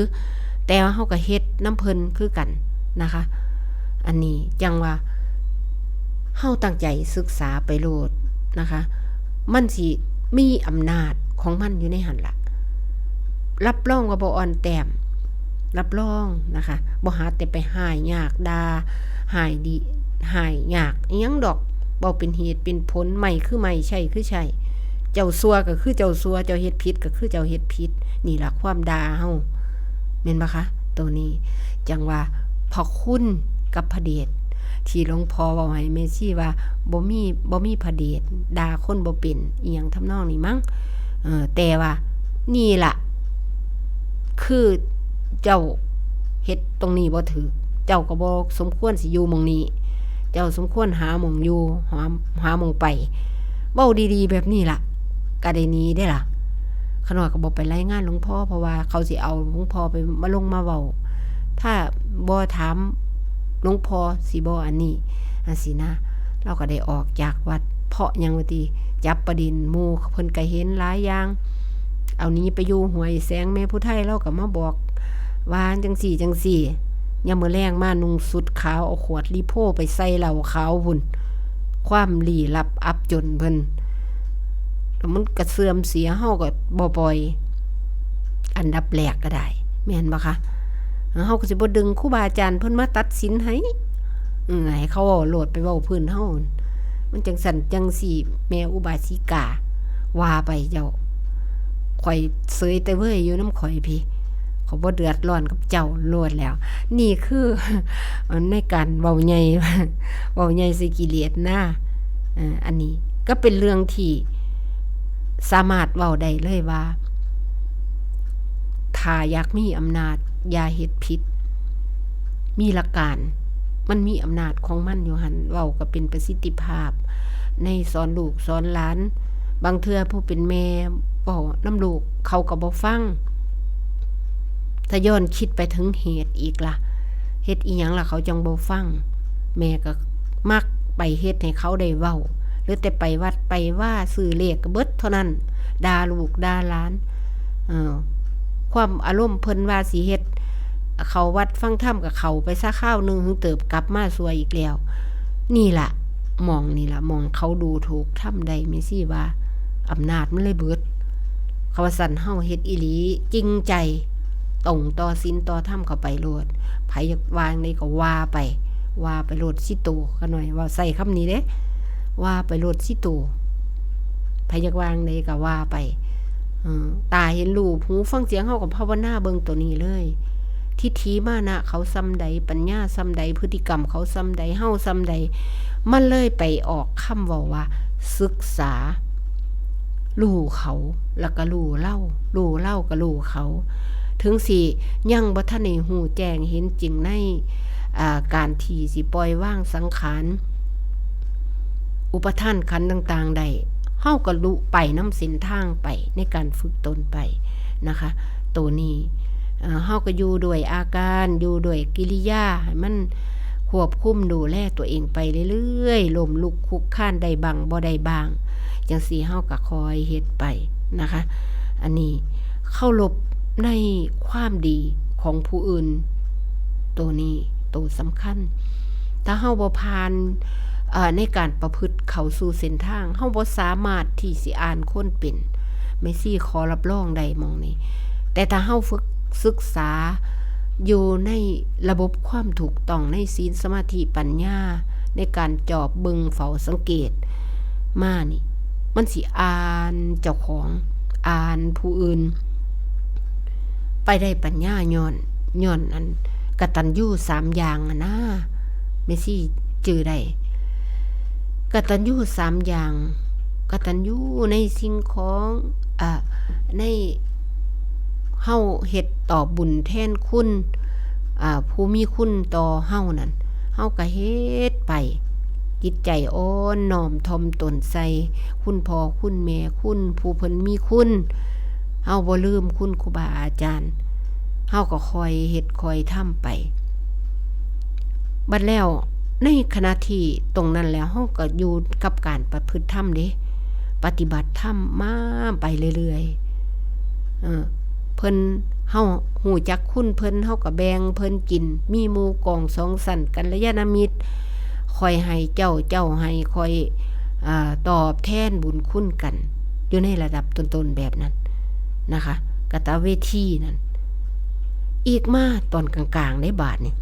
แต่ว่าเฮาก็เฮ็ดนำเพิ่นคือกันนะคะอันนี้จังว่าเฮาตั้งใจศึกษาไปโลดนะคะมันสิมีอำนาจของมันอยู่ในหันล่ะรับรองว่าบ่อ่อนแต้มรับรองนะคะบ่หาแต่ไปหายยากด่าหายดีหายยากอิหยังดอกบ่เป็นเหตุเป็นผลใหม่คือใหม่ใช่คือใช่เจ้าซัวก็คือเจ้าซัวเจ้าเฮ็ดผิดก็คือเจ้าเฮ็ดผิดนี่ล่ะความด่าเฮาแม่นบ่คะตัวนี้จังว่าพอคุณกับพระเดชที่หลวงพ่อเว้าให้แม่ชีว่าบ่มีพระเดชด่าคนบ่เป็นอีหยังทำนองนี้มั้งแต่ว่านี่ล่ะคือเจ้าเฮ็ดตรงนี้บ่ถูกเจ้าก็บ่สมควรสิอยู่หม้องนี้เจ้าสมควรหาหม้องอยู่หาหม้องไปเว้าดีๆแบบนี้ล่ะก็ได้หนีได้ล่ะขน้อยก็บ่ไปรายงานหลวงพ่อเพราะว่าเขาสิเอาหลวงพ่อไปมาลงมาเว้าถ้าบ่ถามหลวงพ่อสิบ่อันนี้อันสินะเราก็ได้ออกจากวัดเพราะหยังว่าติจับประเด็นหมู่เพิ่นก็เห็นหลายอย่างเอานี้ไปอยู่ห้วยแสงแม่ผู้ไทยเราก็มาบอกว่าจังซี่ ยามมื้อแลงมานุ่งสุดขาวเอาขวดลิโพไปใส่เหล้าขาวพุ่นความลี้ลับอับจนเพิ่นแล้วมันก็เสื่อมเสียเฮาก็บ่ปล่อยอันดับแรกก็ได้แม่นบ่คะเฮาก็สิบ่ดึงครูบาอาจารย์เพิ่นมาตัดสินให้ให้เขาเว้าโลดไปเว้าพื้นเฮามันจังสั่นจังสี่แม่อุบาสิกาว่าไปเจ้าข่อยเสยแต่เว้ยอยู่นำข่อยพี่เขาบ่เดือดร้อนกับเจ้าโลดแล้วนี่คือในการเว้าใหญ่ เว้าใหญ่ใส่กิเลสนะอันนี้ก็เป็นเรื่องที่สามารถเว้าได้เลยว่าถ้าอยากมีอำนาจอย่าเฮ็ดผิดมีหลักการมันมีอำนาจของมันอยู่หั่นเว้าก็เป็นประสิทธิภาพในสอนลูกสอนหลานบางเทื่อผู้เป็นแม่เว้านำลูกเขาก็บ่ฟังถ้าย้อนคิดไปถึงเหตุอีกล่ะเฮ็ดอีหยังล่ะเขาจังบ่ฟังแม่ก็มักไปเฮ็ดให้เขาได้เว้าหรือแต่ไปวัดไปว่าซื้อเลขก็เบิดเท่านั้นด่าลูกด่าหลานความอารมณ์เพิ่นว่าสิเฮ็ดเขาวัดฟังธรรมกับเขาไปซะข้าวนึงถึงเติบกลับมาสวยอีกแล้วนี่ล่ะมองนี่ล่ะมองเขาดูถูกทำได้แม่ซี่ว่าอำนาจมันเลยเบิดเขาว่าสั่นเฮาเฮ็ดอีหลีจริงใจตรงต่อศีลต่อธรรมเข้าไปโลดไผอยากวางได้ก็ว่าไปโลดสิโตกันหน่อยว่าใส่คำนี้เด้ว่าไปโลดสิโตไผอยากวางได้ก็ว่าไปตาเห็นรูปหูฟังเสียงเฮาก็ภาวนาเบิ่งตัวนี้เลยทิฏฐิมานะเขาซ้ำใดปัญญาซ้ำใดพฤติกรรมเขาซ้ำใดเฮาซ้ำใดมันเลยไปออกคำว่าศึกษารู้เขาแล้วก็รู้เล่าก็รู้เขาถึงสิยังบ่ทันได้ฮู้แจ้งเห็นจริงในการที่สิปล่อยวางสังขารอุปทานขันธ์ต่างๆได้เฮาก็รู้ไปนำเส้นทางไปในการฝึกตนไปนะคะตัวนี้เฮาก็อยู่ด้วยอาการอยู่ด้วยกิริยาให้มันควบคุมดูแลตัวเองไปเรื่อยๆล้มลุกคลุกคลานได้บ้างบ่ได้บ้างจังซี่เฮาก็คอยเฮ็ดไปนะคะอันนี้เคารพในความดีของผู้อื่นตัวนี้ตัวสำคัญถ้าเฮาบ่ผ่านในการประพฤติเข้าสู่เส้นทางเฮาบ่สามารถที่สิอ่านคนเป็นไม่ซี่ขอรับรองได้มองนี้แต่ถ้าเฮาฝึกศึกษาอยู่ในระบบความถูกต้องในศีลสมาธิปัญญาในการจอบเบิ่งเฝ้าสังเกตมานี่มันสิอ่านเจ้าของอ่านผู้อื่นไปได้ปัญญาย้อนอันกตัญญู3อย่างนะเมซี่จื้อได้กตัญญู3อย่างกตัญญูในสิ่งของในเฮาเฮ็ดตอบบุญแทนคุณผู้มีคุณต่อเฮานั่นเฮาก็เฮ็ดไปจิตใจอ่อนน้อมถ่อมตนใส่คุณพ่อคุณแม่คุณผู้เพิ่นมีคุณเฮาบ่ลืมคุณครูบาอาจารย์เฮาก็คอยเฮ็ดคอยทำไปบัดแล้วในขณะที่ตรงนั้นแล้วเฮาก็อยู่กับการประพฤติธรรมเด้ปฏิบัติธรรมมาไปเรื่อยๆเพิ่นเฮาฮู้จักคุณเพิ่นเฮาก็แบ่งเพิ่นกินมีหมู่กองสองสันกัลยาณมิตรคอยให้เจ้าให้คอยตอบแทนบุญคุณกันอยู่ในระดับต้นๆแบบนั้นนะคะกตเวทีนั่นอีกมาตอนกลางๆในบาทนี่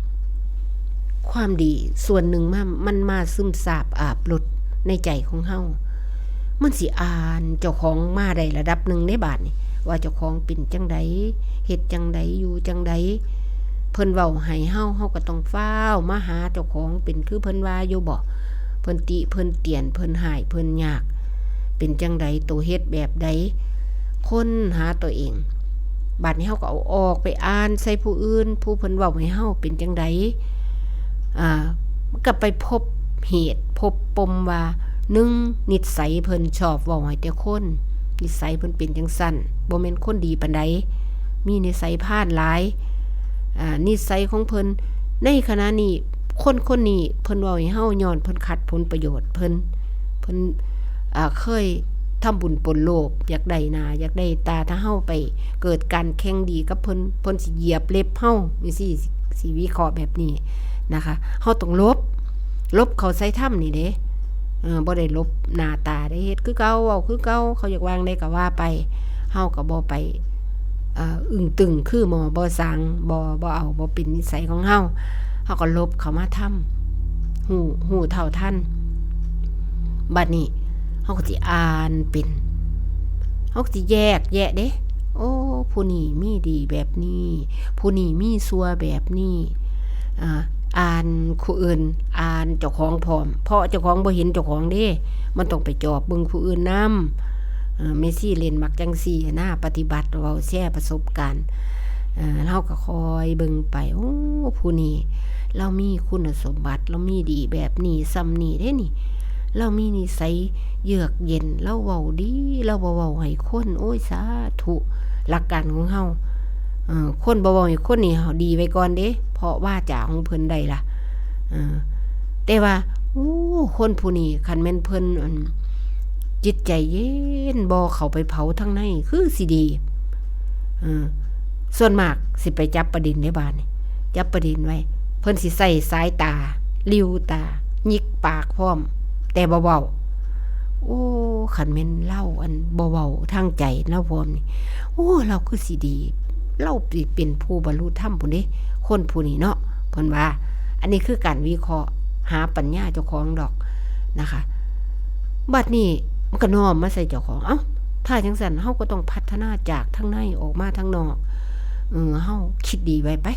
ความดีส่วนหนึ่งมันมาซึมซาบอาบลดในใจของเฮามันสิอ่านเจ้าของมาได้ระดับหนึ่งในบาทนี่ว่าเจ้าของเป็นจังใดเฮ็ดจังใดอยู่จังใดเพิ่นเว้าให้เฮาก็ต้องฟ้าวมาหาเจ้าของเป็นคือเพิ่นว่าอยู่บ่เพิ่นติเพิ่นเตียนเพิ่นหายเพิ่นยากเป็นจังใดตัวเฮ็ดแบบใดค้นหาตัวเองบัดนี้เฮาก็เอาออกไปอ่านใส่ผู้อื่นผู้เพิ่นเว้าให้เฮาเป็นจังใดมันก็ไปพบเหตุพบปมว่า1นิสัยเพิ่นชอบเว้าให้แต่คนนิสัยเพิ่นเป็นจังซั่นบ่แม่นคนดีปานใดมีนิสัยพาลหลายนิสัยของเพิ่นในขณะนี้คนนี้เพิ่นเว้าให้เฮาย้อนเพิ่นขัดผลประโยชน์เพิ่นเคย ทำบุญปนโลภอยากได้หน้าอยากได้ตาถ้าเฮาไปเกิดการแข่งดีกับเพิ่นสิเหยียบเล็บเฮาจังซี่สิวิเคราะห์แบบนี้นะคะเฮาต้องลบเขาใส่ถ้ำนี่เด้บ่ได้ลบหน้าตาได้เฮ็ดคือเก่าเว้าคือเก่าเขาอยากวางได้ก็ว่าไปเฮาก็บ่ไปอึ้งตึงคือหมอบ่สั่งบ่เอาบ่เป็นนิสัยของเฮาก็ลบเขามาทำหูเท่าทันบัดนี้เฮาก็สิอ่านเป็นเฮาก็สิแยกแยะเด้โอ้ผู้นี้มีดีแบบนี้ผู้นี้มีชั่วแบบนี้อ่านผู้อื่นอ่านเจ้าของพร้อมเพราะเจ้าของบ่เห็นเจ้าของเด้มันต้องไปจอบเบิ่งผู้อื่นนำเมซี่เล่นมักจังซี่นะปฏิบัติเว้าแชร์ประสบการณ์เฮาก็คอยเบิ่งไปโอ้ผู้นี้เรามีคุณสมบัติเรามีดีแบบนี้ซ้ำนี้เด้นี่เรามีนิสัยเยือกเย็นเราเว้าดีเราบ่เว้าให้คนโอ้ยสาธุหลักการของเฮาคนบ่เว้าให้คนนี่เฮาดีไว้ก่อนเด้เพราะว่าจาของเพิ่นได้ล่ะแต่ว่าโอ้คนผู้นี้คันแม่นเพิ่นจิตใจเย็นบ่เข้าไปเผาทั้งในคือสิดีส่วนมากสิไปจับประเด็นในบ้านนี่จับประเด็นไว้เพิ่นสิใส่สายตาลิ้วตาหยิกปากพร้อมแต่บ่เว้าโอ้คันแม่นเล่าอันบ่เว้าทางใจเนาะพร้อมนี่โอ้เราคือสิดีเราเป็นผู้บรรลุธรรมพุ่นเด้คนผู้นี้เนาะเพิ่นว่าอันนี้คือการวิเคราะห์หาปัญญาเจ้าของดอกนะคะบัดนี้มันก็น้อมมาใส่เจ้าของถ้าจังซั่นเฮาก็ต้องพัฒนาจากข้างในออกมาข้างนอกเฮาคิดดีไว้ไป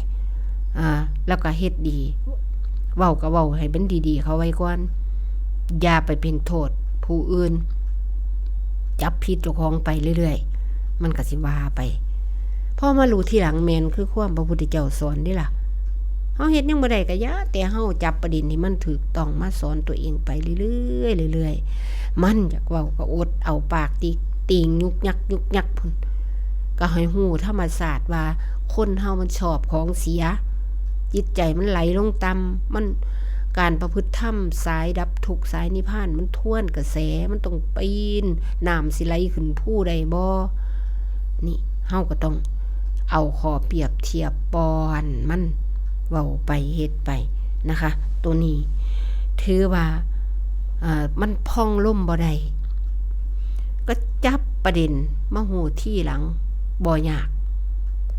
แล้วก็เฮ็ดดีเว้าก็เว้าให้มันดีๆเขาไว้ก่อนอย่าไปเป็นโทษผู้อื่นจับผิดเจ้าของไปเรื่อยๆมันก็สิว่าไปพอมารู้ทีหลังแม่นคือความพระพุทธเจ้าสอนนี่ล่ะเฮาเฮ็ดยังบ่ได้ก็อย่าแต่เฮาจับประเด็นที่มันถูกต้องมาสอนตัวเองไปเรื่อยๆเรื่อยๆมันอยากเว้าก็อดเอาปากติงยุกยักพุ่นก็ให้ฮู้ธรรมศาสตร์ว่าคนเฮามันชอบของเสียจิตใจมันไหลลงต่ำมันการประพฤติธรรมสายดับทุกข์สายนิพพานมันท่วนกระแสมันต้องปีนน้ำสิไหลขึ้นผู้ใดบ่นี่เฮาก็ต้องเอาข้อเปรียบเทียบปอนมันเว้าไปเฮ็ดไปนะคะตัวนี้ถือว่ามันพองล่มบ่ได้ก็จับประเด็นมาหูที่หลังบ่ยาก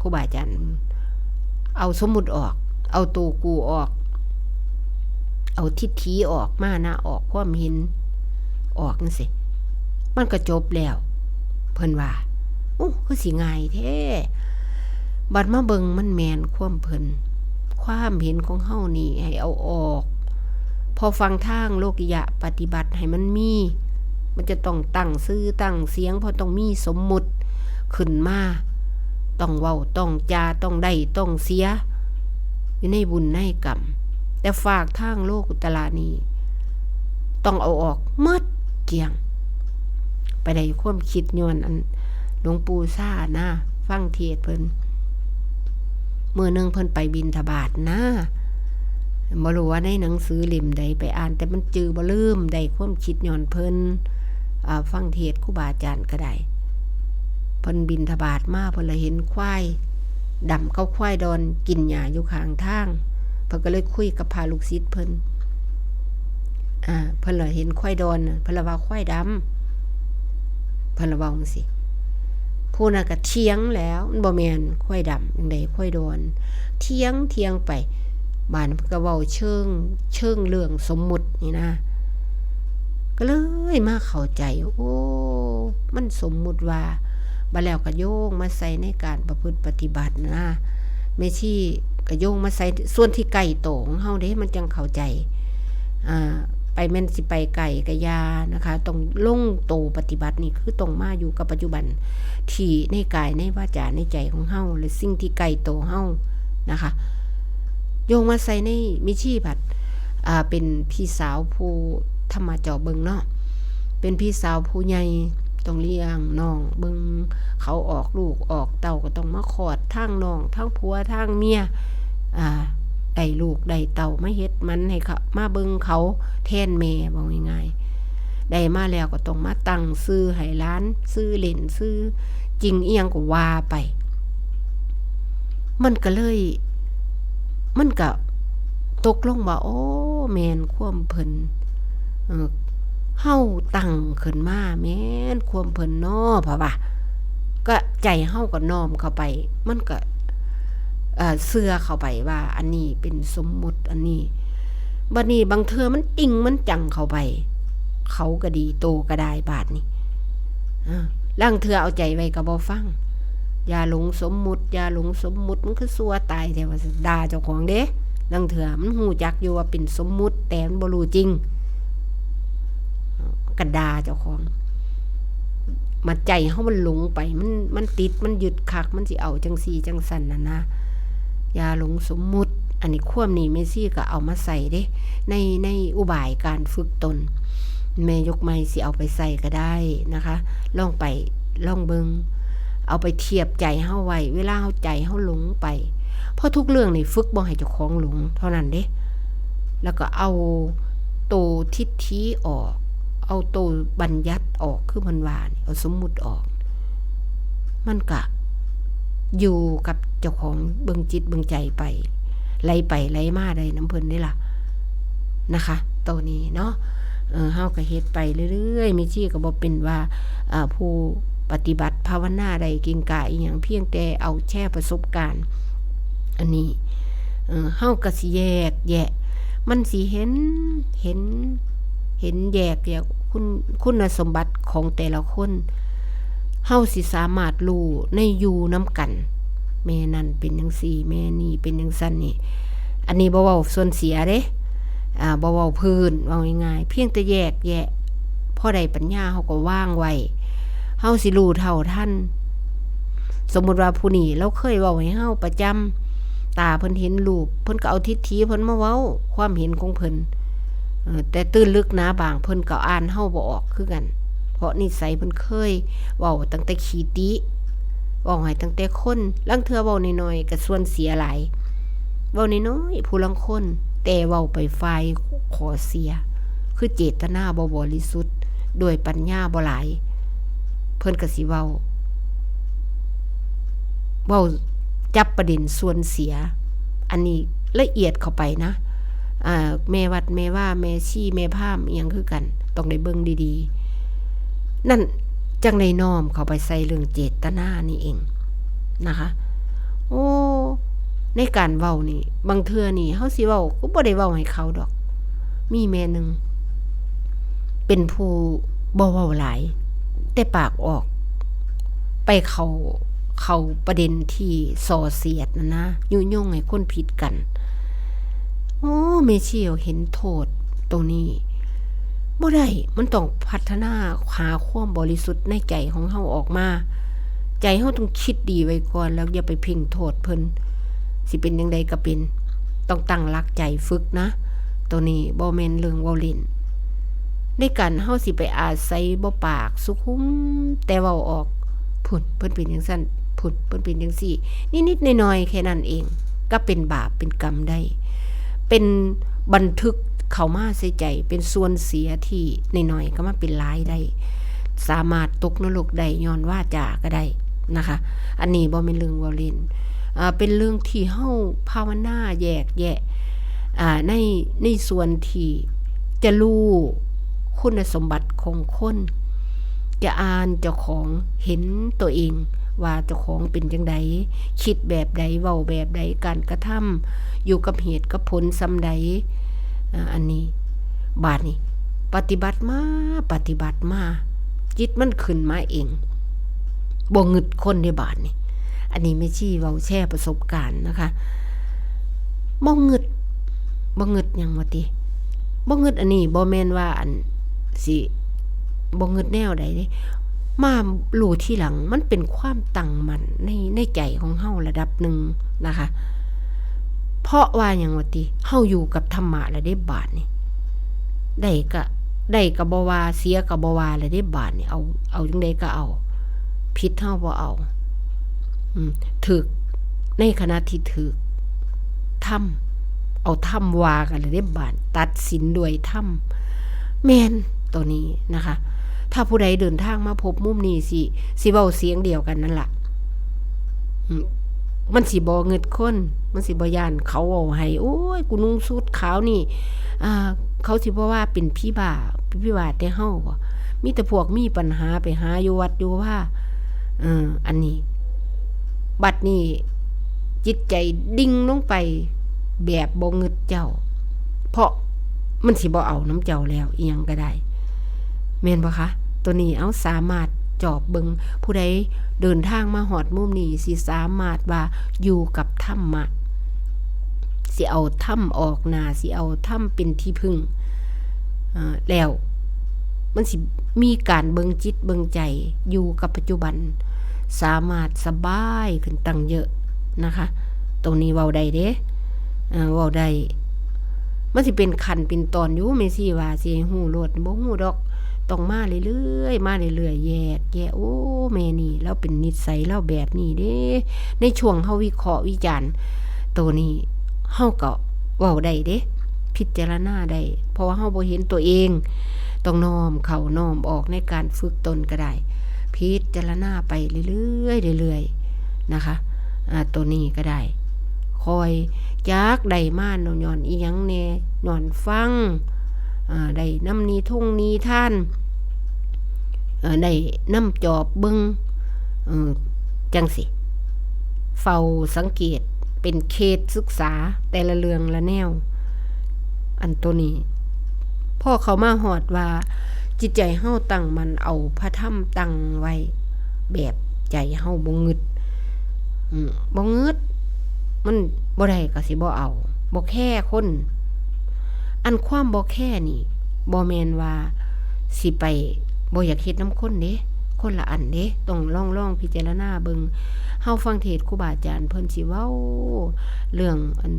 ครูบาอาจารย์เอาสมมุติออกเอาตัวกูออกเอาทิฏฐิออกมานะออกความเห็นออกนั่นสิมันก็จบแล้วเพิ่นว่าโอ้คือสิง่ายแท้บัดมาเบิ่งมันแม่นความเพิ่นความเห็นของเฮานี่ให้เอาออกพอฟังทางโลกิยะปฏิบัติให้มันจะต้องตั้งชื่อตั้งเสียงเพราะต้องมีสมมุติขึ้นมาต้องเว้าต้องจาต้องได้ต้องเสียอยู่ในบุญในกรรมแต่ฝากทางโลกุตระนี้ต้องเอาออกหมดเกลี้ยงไปได้ความคิดย้อนอันหลวงปู่ซ่านะฟังเทศเพิ่นมื้อนึงเพิ่นไปบิณฑบาตนะบ่รู้ว่าในหนังสือเล่มใดไปอ่านแต่มันจือบ่ลืมได้ความคิดย้อนเพิ่นฟังเทศครูบาอาจารย์ก็ได้เพิ่นบิณฑบาตมาเพิ่นละเห็นควายดำเข้าควายดอนกินหญ้าอยู่ข้างทางเพิ่นก็เลยคุยกับพาลูกศิษย์เพิ่นเพิ่นละเห็นควายดอนเพิ่นละว่าควายดำเพิ่นละว่าจังซี่ผู้นั้นก็เถียงแล้วมันบ่แม่นควายดำจังได๋ควายดอนเถียงไปบ้านเพิ่นก็เว้าเชิงเรื่องสมมุตินี่นะก็เลยมาเข้าใจโอ้มันสมมุติว่าบัดแล้วก็โยงมาใส่ในการประพฤติปฏิบัตินะแม่ชีก็โยงมาใส่ส่วนที่ใกล้โตของเฮาเด้มันจังเข้าใจไปแม่นสิไปไกลก็ยานะคะต้องลงโตปฏิบัตินี่คือต้องมาอยู่กับปัจจุบันที่ในกายในวาจาในใจของเฮาหรือสิ่งที่ไกลโตเฮานะคะโยงมาใส่ในมิชีผัดเป็นพี่สาวผู้ธรรมจอเบิงเนาะเป็นพี่สาวผู้ใหญ่ต้องเลี้ยงน้องเบิงเขาออกลูกออกเต้าก็ต้องมาขอดทั้งน้องทั้งผัวทั้งเมียได้ลูกได้เต้ามาเฮ็ดมันให้เขามาเบิงเขาแทนแม่บอกง่าย ได้มาแล้วก็ต้องมาตั้งซื้อให้ร้านซื้อเล่นซื้อจริงเอียงก็ว่าไปมันก็เลยมันก็ตกลงว่าโอ้แม่นความเพิ่นเฮาตั้งขึ้นมาแม่นความเพิ่นน้อเพราะว่าก็ใจเฮาก็น้อมเข้าไปมันก็เชื่อเข้าไปว่าอันนี้เป็นสมมุติอันนี้บัดนี้บางเทื่อมันจริงมันจังเข้าไปเขาก็ดีโตก็ได้บาดนี้ลางเทื่อเอาใจไว้ก็บ่ฟังอย่าหลงสมมุติอย่าหลงสมมุติมันคือซัวตายแต่ว่าด่าเจ้าของเด้ลางเทื่อมันฮู้จักอยู่ว่าเป็นสมมุติแต่มันบ่รู้จริงก็ด่าเจ้าของมาใจเฮามันหลงไปมันติดมันยึดคักมันสิเอาจังซี่จังซั่นน่ะนะอย่าหลงสมมุติอันนี้ความนี้เมซี่ก็เอามาใส่เด้ในอุบายการฝึกตนแม่ยกไม้สิเอาไปใส่ก็ได้นะคะลองเบิ่งเอาไปเทียบใจเฮาไว้เวลาเฮาใจเฮาหลงไปเพราะทุกเรื่องนี่ฝึกบ่ให้เจ้าของหลงเท่านั้นเด้แล้วก็เอาโตทิฏฐิออกเอาโตบัญญัติออกคือมันว่าเอาสมมุติออกมันก็อยู่กับเจ้าของเบิ่งจิตเบิ่งใจไปไหลมาได้น้ำเพิ่นได้ล่ะนะคะตัวนี้เนาะเฮาก็เฮ็ดไปเรื่อยๆมีชี้ก็บ่เป็นว่าผู้ปฏิบัติภาวนาได้เก่งกาจอีหยังเพียงแต่เอาแชร์ประสบการณ์อันนี้เฮาก็สิแยกแยะมันสิเห็นแยกคุณสมบัติของแต่ละคนเฮาสิสามารถรู้ในอยู่นำกันแม่นั่นเป็นจังซี่แม่นี่เป็นจังซั่นนี่อันนี้บ่เว้าส่วนเสียเด้บ่เว้าพื้นเว้าง่ายๆเพียงแต่แยกแยะพอได้ปัญญาเฮาก็วางไว้เฮาสิรู้เท่าทันสมมุติว่าผู้นี้เราเคยเว้าให้เฮาประจำตาเพิ่นเห็นรูปเพิ่นก็เอาทิฏฐิเพิ่นมาเว้าความเห็นของเพิ่นแต่ตื้นลึกหนาบางเพิ่นก็อ่านเฮาบ่ออกคือกันเพราะนิสัยเพิ่นเคยเว้าตั้งแต่ขี้ติเว้าให้ตั้งแต่คนลางเทื่อเว้าน้อยๆก็ส่วนเสียหลายเว้าน้อยๆผู้ลางคนแต่เว้าไปฝ่ายขอเสียคือเจตนาบ่บริสุทธิ์ด้วยปัญญาบ่หลายเพิ่นก็สิเว้าจับประเด็นส่วนเสียอันนี้ละเอียดเข้าไปนะแม่วัดแม่ว่าแม่ชี้แม่พามอีหยังคือกันต้องได้เบิ่งดีๆนั่นจังได้น้อมเข้าไปใส่เรื่องเจตนานี่เองนะคะโอ้ในการเว้านี่บางเทื่อนี่เฮาสิเว้าก็บ่ได้เว้าให้เขาดอกมีแม่นึงเป็นผู้บ่เว้าหลายแต่ปากออกไปเข้าประเด็นที่ส่อเสียดนะยุยงให้คนผิดกันโอ้เมเชียวเห็นโทษตรงนี้บ่ได้มันต้องพัฒนาหาความบริสุทธิ์ในใจของเฮาออกมาใจเฮาต้องคิดดีไว้ก่อนแล้วอย่าไปเพ่งโทษเพิ่นสิเป็นจังไดก็เป็นต้องตั้งหลักใจฝึกนะตัวนี้บ่แม่นเรื่องเว้าเล่นในการเฮาสิไปอาศัยบ่ปากสุขุมแต่เว้าออกพุ่นเพิ่นเป็นจังซั่นพุ่นเพิ่นเป็นจังซี่นิดๆหน่อยๆแค่นั้นเองก็เป็นบาปเป็นกรรมได้เป็นบันทึกเข้ามาใส่ใจเป็นส่วนเสียที่น้อยๆก็มาเป็นหลายได้สามารถตกนรกได้ย้อนวาจาก็ได้นะคะอันนี้บ่แม่นเรื่องเว้าเล่นเป็นเรื่องที่เฮาภาวนาแยกแยะในส่วนที่จะรู้คุณสมบัติของคนจะอ่านเจ้าของเห็นตัวเองว่าเจ้าของเป็นจังไดคิดแบบใดเว้าแบบใดการกระทำอยู่กับเหตุกับผลซำใดอันนี้บาดนี้ปฏิบัติมาจิตมันขึ้นมาเองบ่งึดคนในบาดนี้อันนี้ไม่ชี้เว้าแชร์ประสบการณ์นะคะบ่งึดหยังว่าติบ่งึดอันนี้บ่แม่นว่าอันสิบ่งึดแนวใดเด้มารู้ทีหลังมันเป็นความตั้งมั่นในใจของเฮาระดับหนึ่งนะคะเพราะว่าหยังว่าติเฮาอยู่กับธรรมะแล้วได้บาดนี่ได้ก็บ่ว่าเสียก็บ่ว่าแล้วได้บาดนี่เอาจังได๋ก็เอาผิดเฮาบ่เอาถูกในขณะที่ถูกทำเอาทำว่ากันแล้วได้บาดตัดสินด้วยทำแม่น ตัวนี้นะคะ ถ้าผู้ใดเดินทางมาพบมุมนี้สิเว้าเสียงเดียวกันนั่นล่ะมันสิบ่เงิดคนมันสิบ่ย่านเขาเอาให้โอ้ยกูนุ่งสูทขาวนี่เขาสิบ่ว่าเป็นพี่บ้าแต่เฮาบ่มีแต่พวกมีปัญหาไปหาอยู่วัดอยู่ว่าอันนี้บัดนี้จิตใจดิ่งลงไปแบบบ่เงิดเจ้าเพราะมันสิบ่เอาน้ำเจ้าแล้วอีหยังก็ได้แม่นบ่คะตัวนี้เอาสามารถจอบเบิงผู้ใดเดินทางมาหอดมุมนี้สิสามารถว่าอยู่กับธรรมะสิเอาธรรมออกหน้าสิเอาธรรมเป็นที่พึ่งแล้วมันสิมีการเบิงจิตเบิงใจอยู่กับปัจจุบันสามารถสบายขึ้นตั้งเยอะนะคะตรงนี้เว้าได้เด้เว้าได้มันสิเป็นขั้นเป็นตอนอยู่แม่ซี่ว่าสิฮู้โลดบ่ฮู้ดอกต้องมาเรื่อยๆมาเรื่อยๆแยกโอ้แม่นี่แล้วเป็นนิสัยแล้วแบบนี้เด้ในช่วงเฮาวิเคราะห์วิจารณ์ตัวนี้เฮาก็เว้าได้เด้พิจารณาได้เพราะว่าเฮาบ่เห็นตัวเองต้องน้อมเข้าน้อมออกในการฝึกตนก็ได้พิจารณาไปเรื่อยๆนะคะตัวนี้ก็ได้คอยจากได้มาย้อนอีหยังแน่ย้อนฟังได้นำนี้ท่งนี้ท่านได้นำจอบเบิ่งจังสิเฝ้าสังเกตเป็นเขตศึกษาแต่ละเรื่องละแนวอันตัวนี้พ่อเขามาหอดว่าจิตใจเฮาตั้งมันเอาพระธรรมตั้งไว้แบบใจเฮาบ่งึดมันบ่ได้ก็สิบ่เอาบ่แค่คนอันความบ่แค่นี่บ่แม่นว่าสิไปบ่อยากเฮ็ดนำคนเด้คนละอันเด้ต้องลองพิจารณาเบิ่งเฮาฟังเทศน์ครูบาอาจารย์เพิ่นสิเว้าเรื่องอัน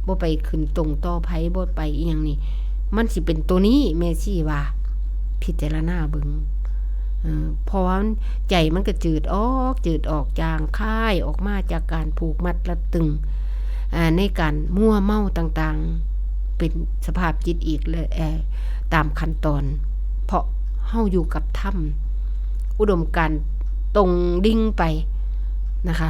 บ่ไปขึ้นตรงต่อไผบ่ไปอีหยังนี่มันสิเป็นตัวนี้แม่ซี่ว่าพิจารณาเบิ่งเพราะว่าใจมันก็จืดออกจางคายออกมาจากการผูกมัดรัดตึงในการมั่วเมาต่างๆเป็นสภาพจิตอีกเลยตามขั้นตอนเพราะเฮาอยู่กับธรรมอุดมการตรงดิ่งไปนะคะ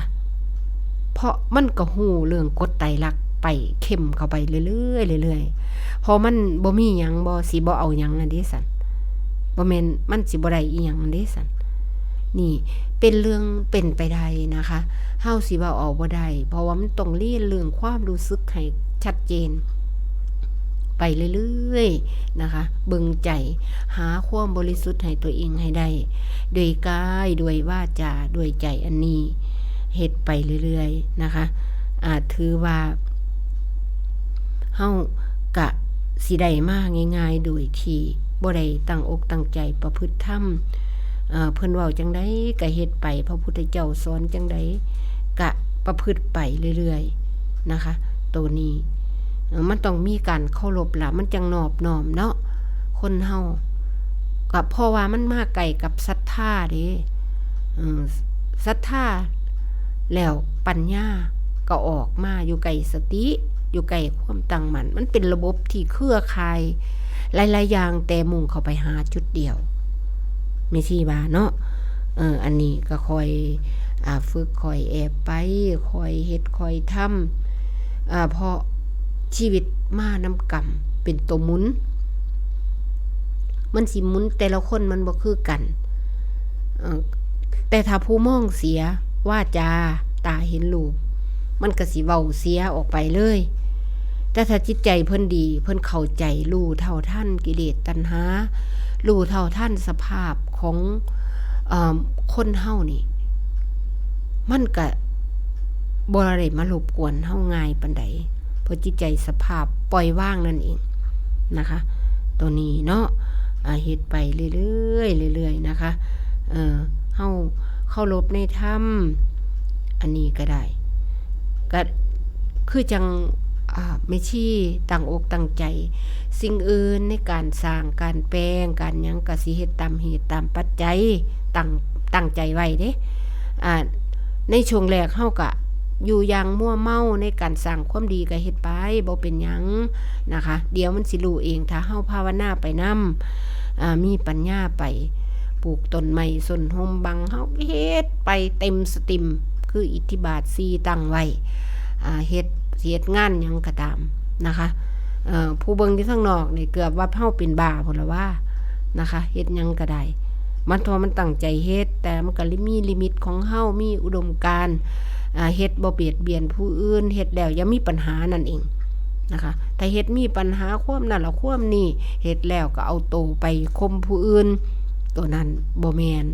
เพราะมันก็ฮู้เรื่องกฎไตรลักษณ์ไปเข้มเข้าไปเรื่อยๆพอมันบ่มีหยังบ่สิบ่เอาหยังอันนี้สั่นบ่แม่นมันสิบ่ได้อีหยังอันนี้สั่นนี่เป็นเรื่องเป็นไปได้นะคะเฮาสิว่าเอาบ่ได้เพราะว่ามันต้องเรียนเรื่องความรู้สึกให้ชัดเจนไปเรื่อยๆนะคะเบิ่งใจหาความบริสุทธิ์ให้ตัวเองให้ได้ด้วยกายด้วยวาจาด้วยใจอันนี้เฮ็ดไปเรื่อยๆนะคะถือว่าเฮากะสิได้มาง่ายๆโดยที่บ่ได้ตั้งอกตั้งใจประพฤติธรรมเพิ่นเว้าจังได๋ก็เฮ็ดไปพระพุทธเจ้าสอนจังได๋ก็ประพฤติไปเรื่อยๆนะคะตัวนี้มันต้องมีการเคารพล่ะมันจังนอบน้อมเนาะคนเฮาก็เพราะว่ามันมาไกลกับศรัทธาเด้ศรัทธาแล้วปัญญาก็ออกมาอยู่ไกลสติอยู่ไกลความตั้งมั่นมันเป็นระบบที่เครือข่ายหลายๆอย่างแต่มุ่งเข้าไปหาจุดเดียวไม่ใช่ว่าเนาะอันนี้ก็คอยฝึกคอยแอบไปคอยเฮ็ดคอยทำเพราะชีวิตมานำกรรมเป็นตัวหมุนมันสิหมุนแต่ละคนมันบ่คือกันแต่ถ้าผู้มองเสียว่าจาตาเห็นรูปมันก็สิเว้าเสียออกไปเลยแต่ถ้าจิตใจเพิ่นดีเพิ่นเข้าใจรู้เท่าทันกิเลสตัณหารู้เท่าทันสภาพของคนเฮานี่มันก็บ่ได้มารบกวนเฮาง่ายปานใดเพราะจิตใจสภาพปล่อยวางนั่นเองนะคะตัวนี้เนาะเฮ็ดไปเรื่อยๆนะคะเฮาเคารพในธรรมอันนี้ก็ได้ก็คือจังไม่ชี้ตั้งอกตั้งใจสิ่งอื่นในการสร้างการแปลงการหยังก็สิเฮ็ดตามเหตุตามปัจจัยตั้งใจไว้เด้ในช่วงแรกเฮาก็ อยู่อย่างมั่วเมาในการสร้างความดีก็เฮ็ดไปบ่เป็นหยังนะคะเดี๋ยวมันสิรู้เองถ้าเฮาภาวนาไปนำมีปัญญาไปปลูกต้นไม้ส้นโฮมบังเฮาเฮ็ดไปเต็มสตรีมคืออิทธิบาท4ตั้งไว้เฮ็ดงานหยังก็ตามนะคะผู้เบิ่งที่ข้างนอกนี่เกือบว่าเฮาเป็นบ้าพุ่นละว่านะคะเฮ็ดหยังก็ได้มันตั้งใจเฮ็ดแต่มันก็มีลิมิตของเฮามีอุดมการณ์เฮ็ดบ่เบียดเบียนผู้อื่นเฮ็ดแล้วอย่ามีปัญหานั่นเองนะคะถ้าเฮ็ดมีปัญหาความนั่นละความนี่เฮ็ดแล้วก็เอาโตไปข่มผู้อื่นตัวนั้นบ่แม่น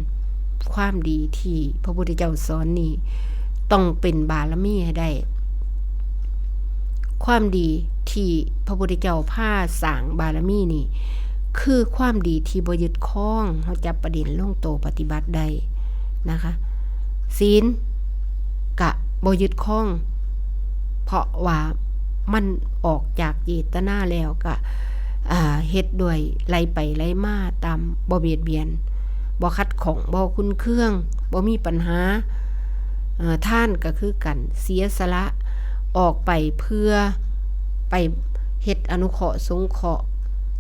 ความดีที่พระพุทธเจ้าสอนนี่ต้องเป็นบารมีให้ได้ความดีที่พระพุทธเจ้าพาสร้างบารมีนี่คือความดีที่บ่ยึดคล้องเฮาจับประเด็นลงโตปฏิบัติได้นะคะศีลกะบ่ยึดคล้องเพราะว่ามันออกจากเจตนาแล้วก็เฮ็ดด้วยไหลไปไหลมาตามบ่เบียดเบียนบ่ขัดข้องบ่คุ้นเครื่องบ่มีปัญหาท่านก็คือกันเสียสละออกไปเพื่อไปเฮ็ดอนุเคราะห์สงเคราะห์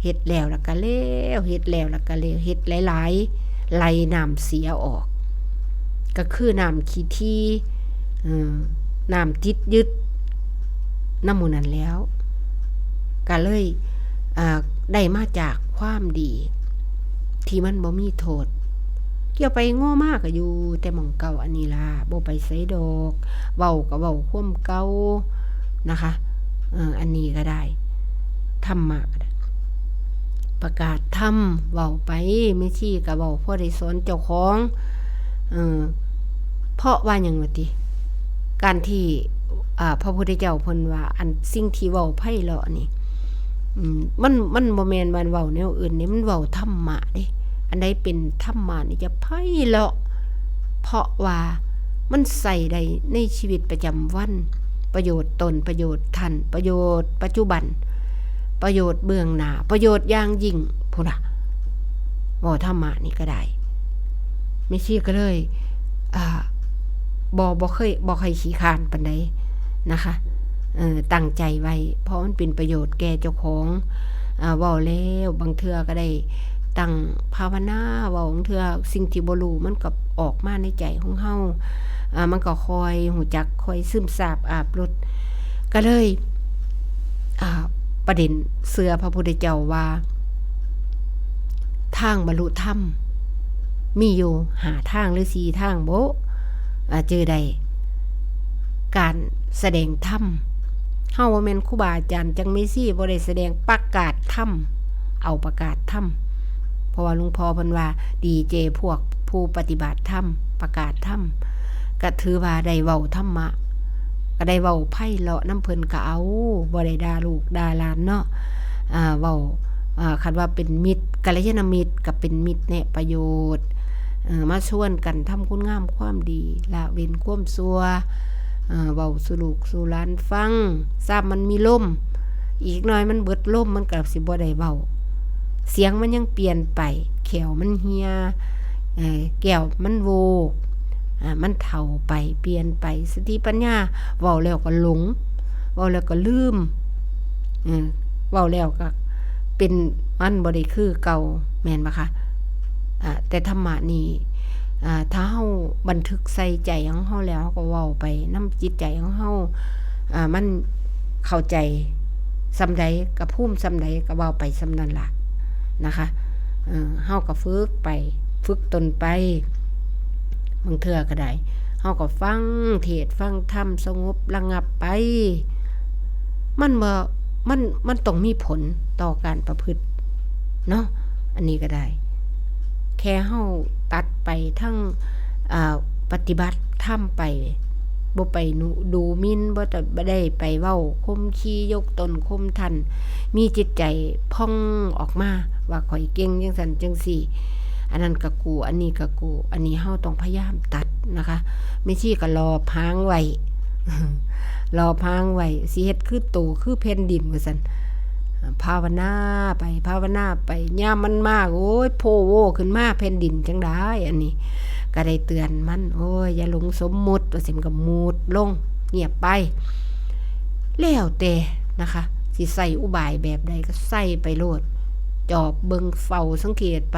เฮ็ดแล้วแล้วก็แล้วเฮ็ดแล้วแล้วก็แล้วเฮ็ดหลายๆไหลน้ำเสียออกก็คือน้ำขี้ที่น้ำติดยึดน้ำหมู่นั้นแล้วก็เลยได้มาจากความดีที่มันบ่มีโทษเกี่ยวไปโง่มากก็อยู่แต่หม่องเก่าอันนี้ล่ะบ่ไปไสดอกเว้าก็เว้าความเก่านะคะอันนี้ก็ได้ธรรมะก็ได้ประกาศธรรมเว้าไปไม่ชี้ก็เว้าพอได้สอนเจ้าของเพราะว่าหยังว่าติการที่พระพุทธเจ้าเพิ่นว่าอันสิ่งที่เว้าไพเราะนี่มันบ่แม่นว่าเว้าแนวอื่นนี่มันเว้าธรรมะเด้อันใดเป็นธรรมะนี่จะไพเราะเพราะว่ามันใส่ได้ในชีวิตประจำวันประโยชน์ตนประโยชน์ทันประโยชน์ปัจจุบันประโยชน์เบื้องหน้าประโยชน์อย่างยิ่งพุ่นน่ะว่าธรรมะนี่ก็ได้ไม่ชี้ก็เลยบ่เคยขี้คร้านปานใดนะคะตั้งใจไว้เพราะมันเป็นประโยชน์แก่เจ้าของเว้าแล้วบางเทื่อก็ได้ตั้งภาวนาเว้าบางเทื่อสิ่งที่บ่รู้มันก็ออกมาในใจของเฮามันก็คอยหูจักคอยซึมซาบอาบรสก็เลยประเด็นเสื้อพระพุทธเจ้าว่าทางบรรลุธรรมมีอยู่5ทางหรือ4ทางบ่เจอได้การแสดงธรรมเฮาว่าแม่นครูบาอาจารย์จังไม่ซี่บ่ได้แสดงประกาศธรรมเอาประกาศธรรมเพราะว่าหลวงพ่อเพิ่นว่าดีเจพวกผู้ปฏิบัติธรรมประกาศธรรมก็ถือว่าได้เว้าธรรมะก็ได้เว้าไพเราะนำเพิ่นก็เอาบ่ได้ด่าลูกด่าหลานเนาะเว้าคันว่าเป็นมิตรกัลยาณมิตรก็เป็นมิตรแนะประโยชน์มาชวนกันทำคุณงามความดีละเว้นความชั่วเว้าสู่ลูกสู่หลานฟังซ้ำมันมีลมอีกหน่อยมันเบิดลมมันก็สิบ่ได้เว้าเสียงมันยังเปลี่ยนไปแขวมันเหี่ยแก้วมันโวกมันเฒ่าไปเปลี่ยนไปสติปัญญาเว้าแล้วก็หลงเว้าแล้วก็ลืมเว้าแล้วก็เป็นมันบ่ได้คือเก่าแม่นบ่คะแต่ธรรมะนี่ถ้าเฮาบันทึกใส่ใจของเฮาแล้วก็เว้าไปนำจิตใจของเฮามันเข้าใจซำใดก็ภูมิซำใดก็เว้าไปซำนั้นล่ะนะคะเฮาก็ฝึกตนไปบางเทื่อก็ได้เฮาก็ฟังเทศน์ฟังธรรมสงบระงับไปมันต้องมีผลต่อการประพฤติเนาะอันนี้ก็ได้แค่เฮาตัดไปทั้งปฏิบัติธรรมไปบ่ไปดูหมิ่นบ่ได้ไปเว้าคมขี้ยกตนข่มท่านมีจิตใจพ่องออกมาว่าข่อยเก่งจังซั่นจังซี่อันนั้นก็กูอันนี้ก็กูอันนี้เฮาต้องพยายามตัดนะคะไม่ใช่ก็รอพางไว้ รอพางไว้สิเฮ็ดคือโตคือแผ่นดินว่าซั่นภาวนาไปยามมันมากโอ้ยโพโวขึ้นมาแผ่นดินจังได้อันนี้ก็ได้เตือนมันโอ้ยอย่าหลงสมมุติว่าสิมันก็มูดลง เงียบไปแล้วแต่นะคะสิใส่อุบายแบบใดก็ใส่ไปโลดจอบเบิงเฝ้าสังเกตไป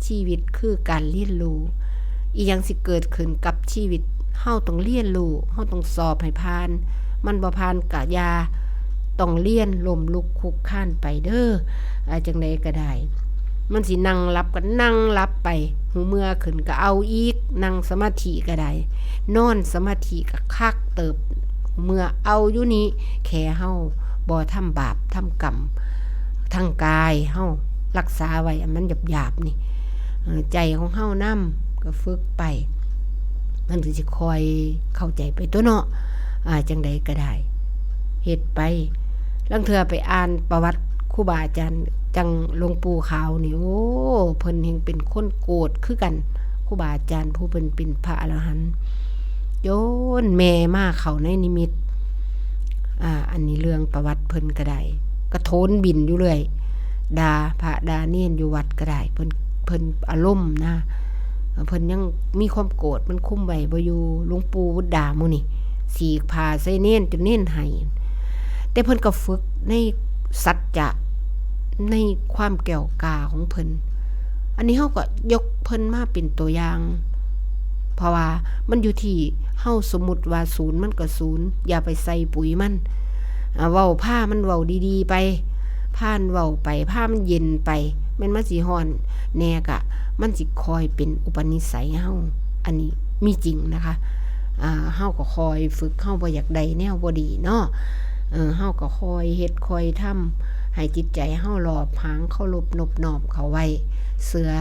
ชีวิตคือการเรียนรู้อีหยังสิเกิดขึ้นกับชีวิตเฮาต้องเรียนรู้เฮาต้องสอบให้ผ่านมันบ่ผ่านกะยาต้องเรียนล้มลุกคลุกคลานไปเด้อจังได๋ก็ได้มันสินั่งหลับก็นั่งหลับไปหูเมื่อขึ้นก็เอาอีกนั่งสมาธิก็ได้นอนสมาธิก็คักเติบเมื่อเอาอยู่นี้แค่เฮาบ่ทำบาปทำกรรมทางกายเฮารักษาไว้มันหยาบๆนี่ใจของเฮานำก็ฝึกไปมันสิคอยเข้าใจไปตัวเนาะจังใดก็ได้เฮ็ดไปลังเทื่อไปอ่านประวัติครูบาอาจารย์จังหลวงปู่ขาวนี่โอ้เพิ่นเฮงเป็นคนโกรธคือกันครูบาอาจารย์ผู้เป็นพระอรหันต์โยนแม่มาเข้าในนิมิตอันนี้เรื่องประวัติเพิ่นก็ได้ก็โทนบินอยู่เลยด่าพระด่าเนียนอยู่วัดก็ได้เพิ่นอารมณ์นะเพิ่นยังมีความโกรธมันคุมไว้บ่อยู่หลวงปู่ด่าหมู่นี่สีกผ้าใส่เน้นจนเน้นให้แต่เพิ่นก็ฝึกในสัจจะในความแก้วกล้าของเพิ่นอันนี้เฮาก็ยกเพิ่นมาเป็นตัวอย่างเพราะว่ามันอยู่ที่เฮาสมมุติว่าศูนย์มันก็ศูนย์อย่าไปใส่ปุ๋ยมันเว้าผ้ามันเว้าดีๆไปผ้ามันเว้าไปผ้ามันเย็นไปแม่นมันสิฮ้อนแน่กะมันสิคอยเป็นอุปนิสัยเฮาอันนี้มีจริงนะคะเฮาก็คอยฝึกเฮาบ่อยากได้แนวบ่ดีเนาะเฮาก็คอยเฮ็ดคอยทำให้จิตใจเฮาหลอบหางเคารพนบน้อมเขาไว้เชื่อ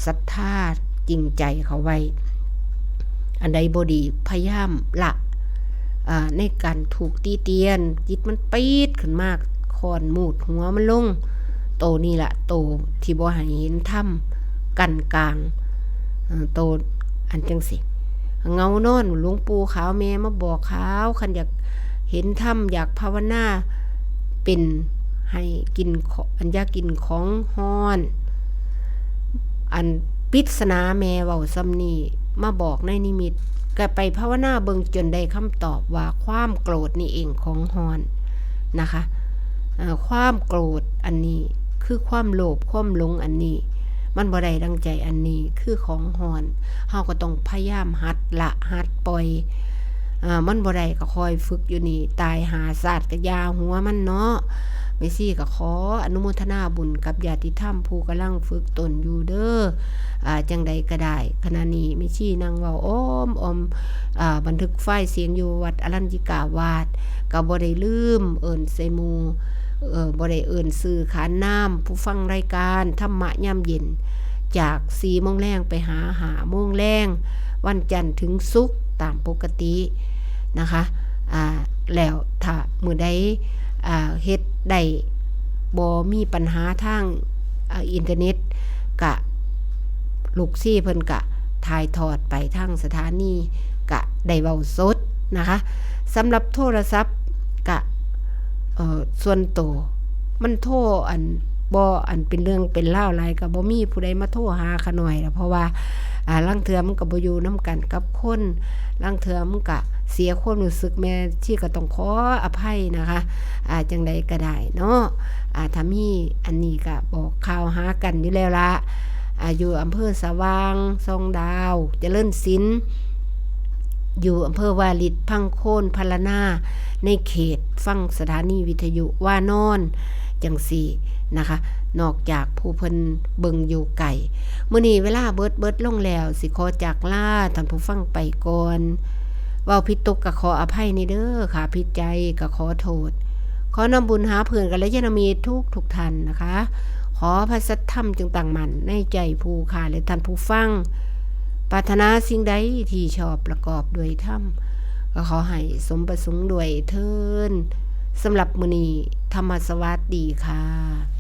ศรัทธาจริงใจเขาไว้อันใดบ่ดีพยายามละในการถูกตีเตียนจิตมันปี๊ดขึ้นมากคอนมูดหัวมันลงโตนี่ล่ะโตที่บ่ให้เห็นธรรมกันกลางโตอันจังสิเงานอนหลวงปู่ขาวแม่มาบอกขาวคันอยากเห็นธรรมอยากภาวนาเป็นให้กินอันอยากกินของฮ้อนอันปริศนาแม่เว้าซ้ำนี้มาบอกในนิมิตก็ไปภาวนาเบิ่งจนได้คำตอบว่าความโกรธนี่เองของฮ้อนนะคะความโกรธอันนี้คือความโลภความหลงอันนี้มันบ่ได้ดังใจอันนี้คือของฮ้อนเฮาก็ต้องพยายามหัดละหัดปล่อยมันบ่ได้ก็คอยฝึกอยู่นี่ตายหาศาสตร์ก็ยาหัวมันเนาะไม่ซี่ก็ขออนุโมทนาบุญกับญาติธรรมผู้กำลังฝึกตนอยู่เด้อจังใดก็ได้ขณะนี้ไม่ซี่นั่งเว้าบันทึกไฟล์เสียงอยู่วัดอรัญญิกาวาสก็บ่ได้ลืมเอิ้นใส่หมู่บ่ได้เอิ้นชื่อขานนามผู้ฟังรายการธรรมะยามเย็นจาก 4:00 นไปหา 5:00 นวันจันทร์ถึงศุกร์ตามปกตินะคะแล้วถ้ามื้อใดเฮ็ดได้บ่มีปัญหาทางอินเทอร์เน็ตกะลูกซี่เพิ่นกะถ่ายทอดไปทางสถานีกะได้เว้าสดนะคะสำหรับโทรศัพท์กะส่วนตัวมันโทรบ่เป็นเรื่องเป็นราวหลายก็บ่มีผู้ใดมาโทรหาขาหน่อยล่ะเพราะว่าลางเทื่อมันก็บ่อยู่นำกันกับคนลางเทื่อมันก็เสียความรู้สึกแม่ที่ก็ต้องขออภัยนะคะจังใดก็ได้เนาะถ้ามีอันนี้ก็บอกข่าวหากันอยู่แล้วล่ะอยู่อำเภอสว่างซองดาวเจริญศิลป์อยู่อำเภอวาริตพังโคนพะละนาในเขตฟังสถานีวิทยุว่านอนจังซี่นะคะนอกจากผู้เพิ่นเบิ่งอยู่ไกลมื้อนี้เวลาเบิดลงแล้วสิขอจากลาท่านผู้ฟังไปก่อนเว้าผิดตกก็ขออภัยในเด้อค่ะผิดใจก็ขอโทษขอนำบุญหาเพื่อนกัลยาณมิตรทุกท่านนะคะขอพระสัทธรรมจงตั้งมั่นในใจผู้ค่ะและท่านผู้ฟังปรารถนาสิ่งใดที่ชอบประกอบด้วยธรรมก็ขอให้สมประสงค์ด้วยเถิดสำหรับมื้อนี้ธรรมสวัสดีค่ะ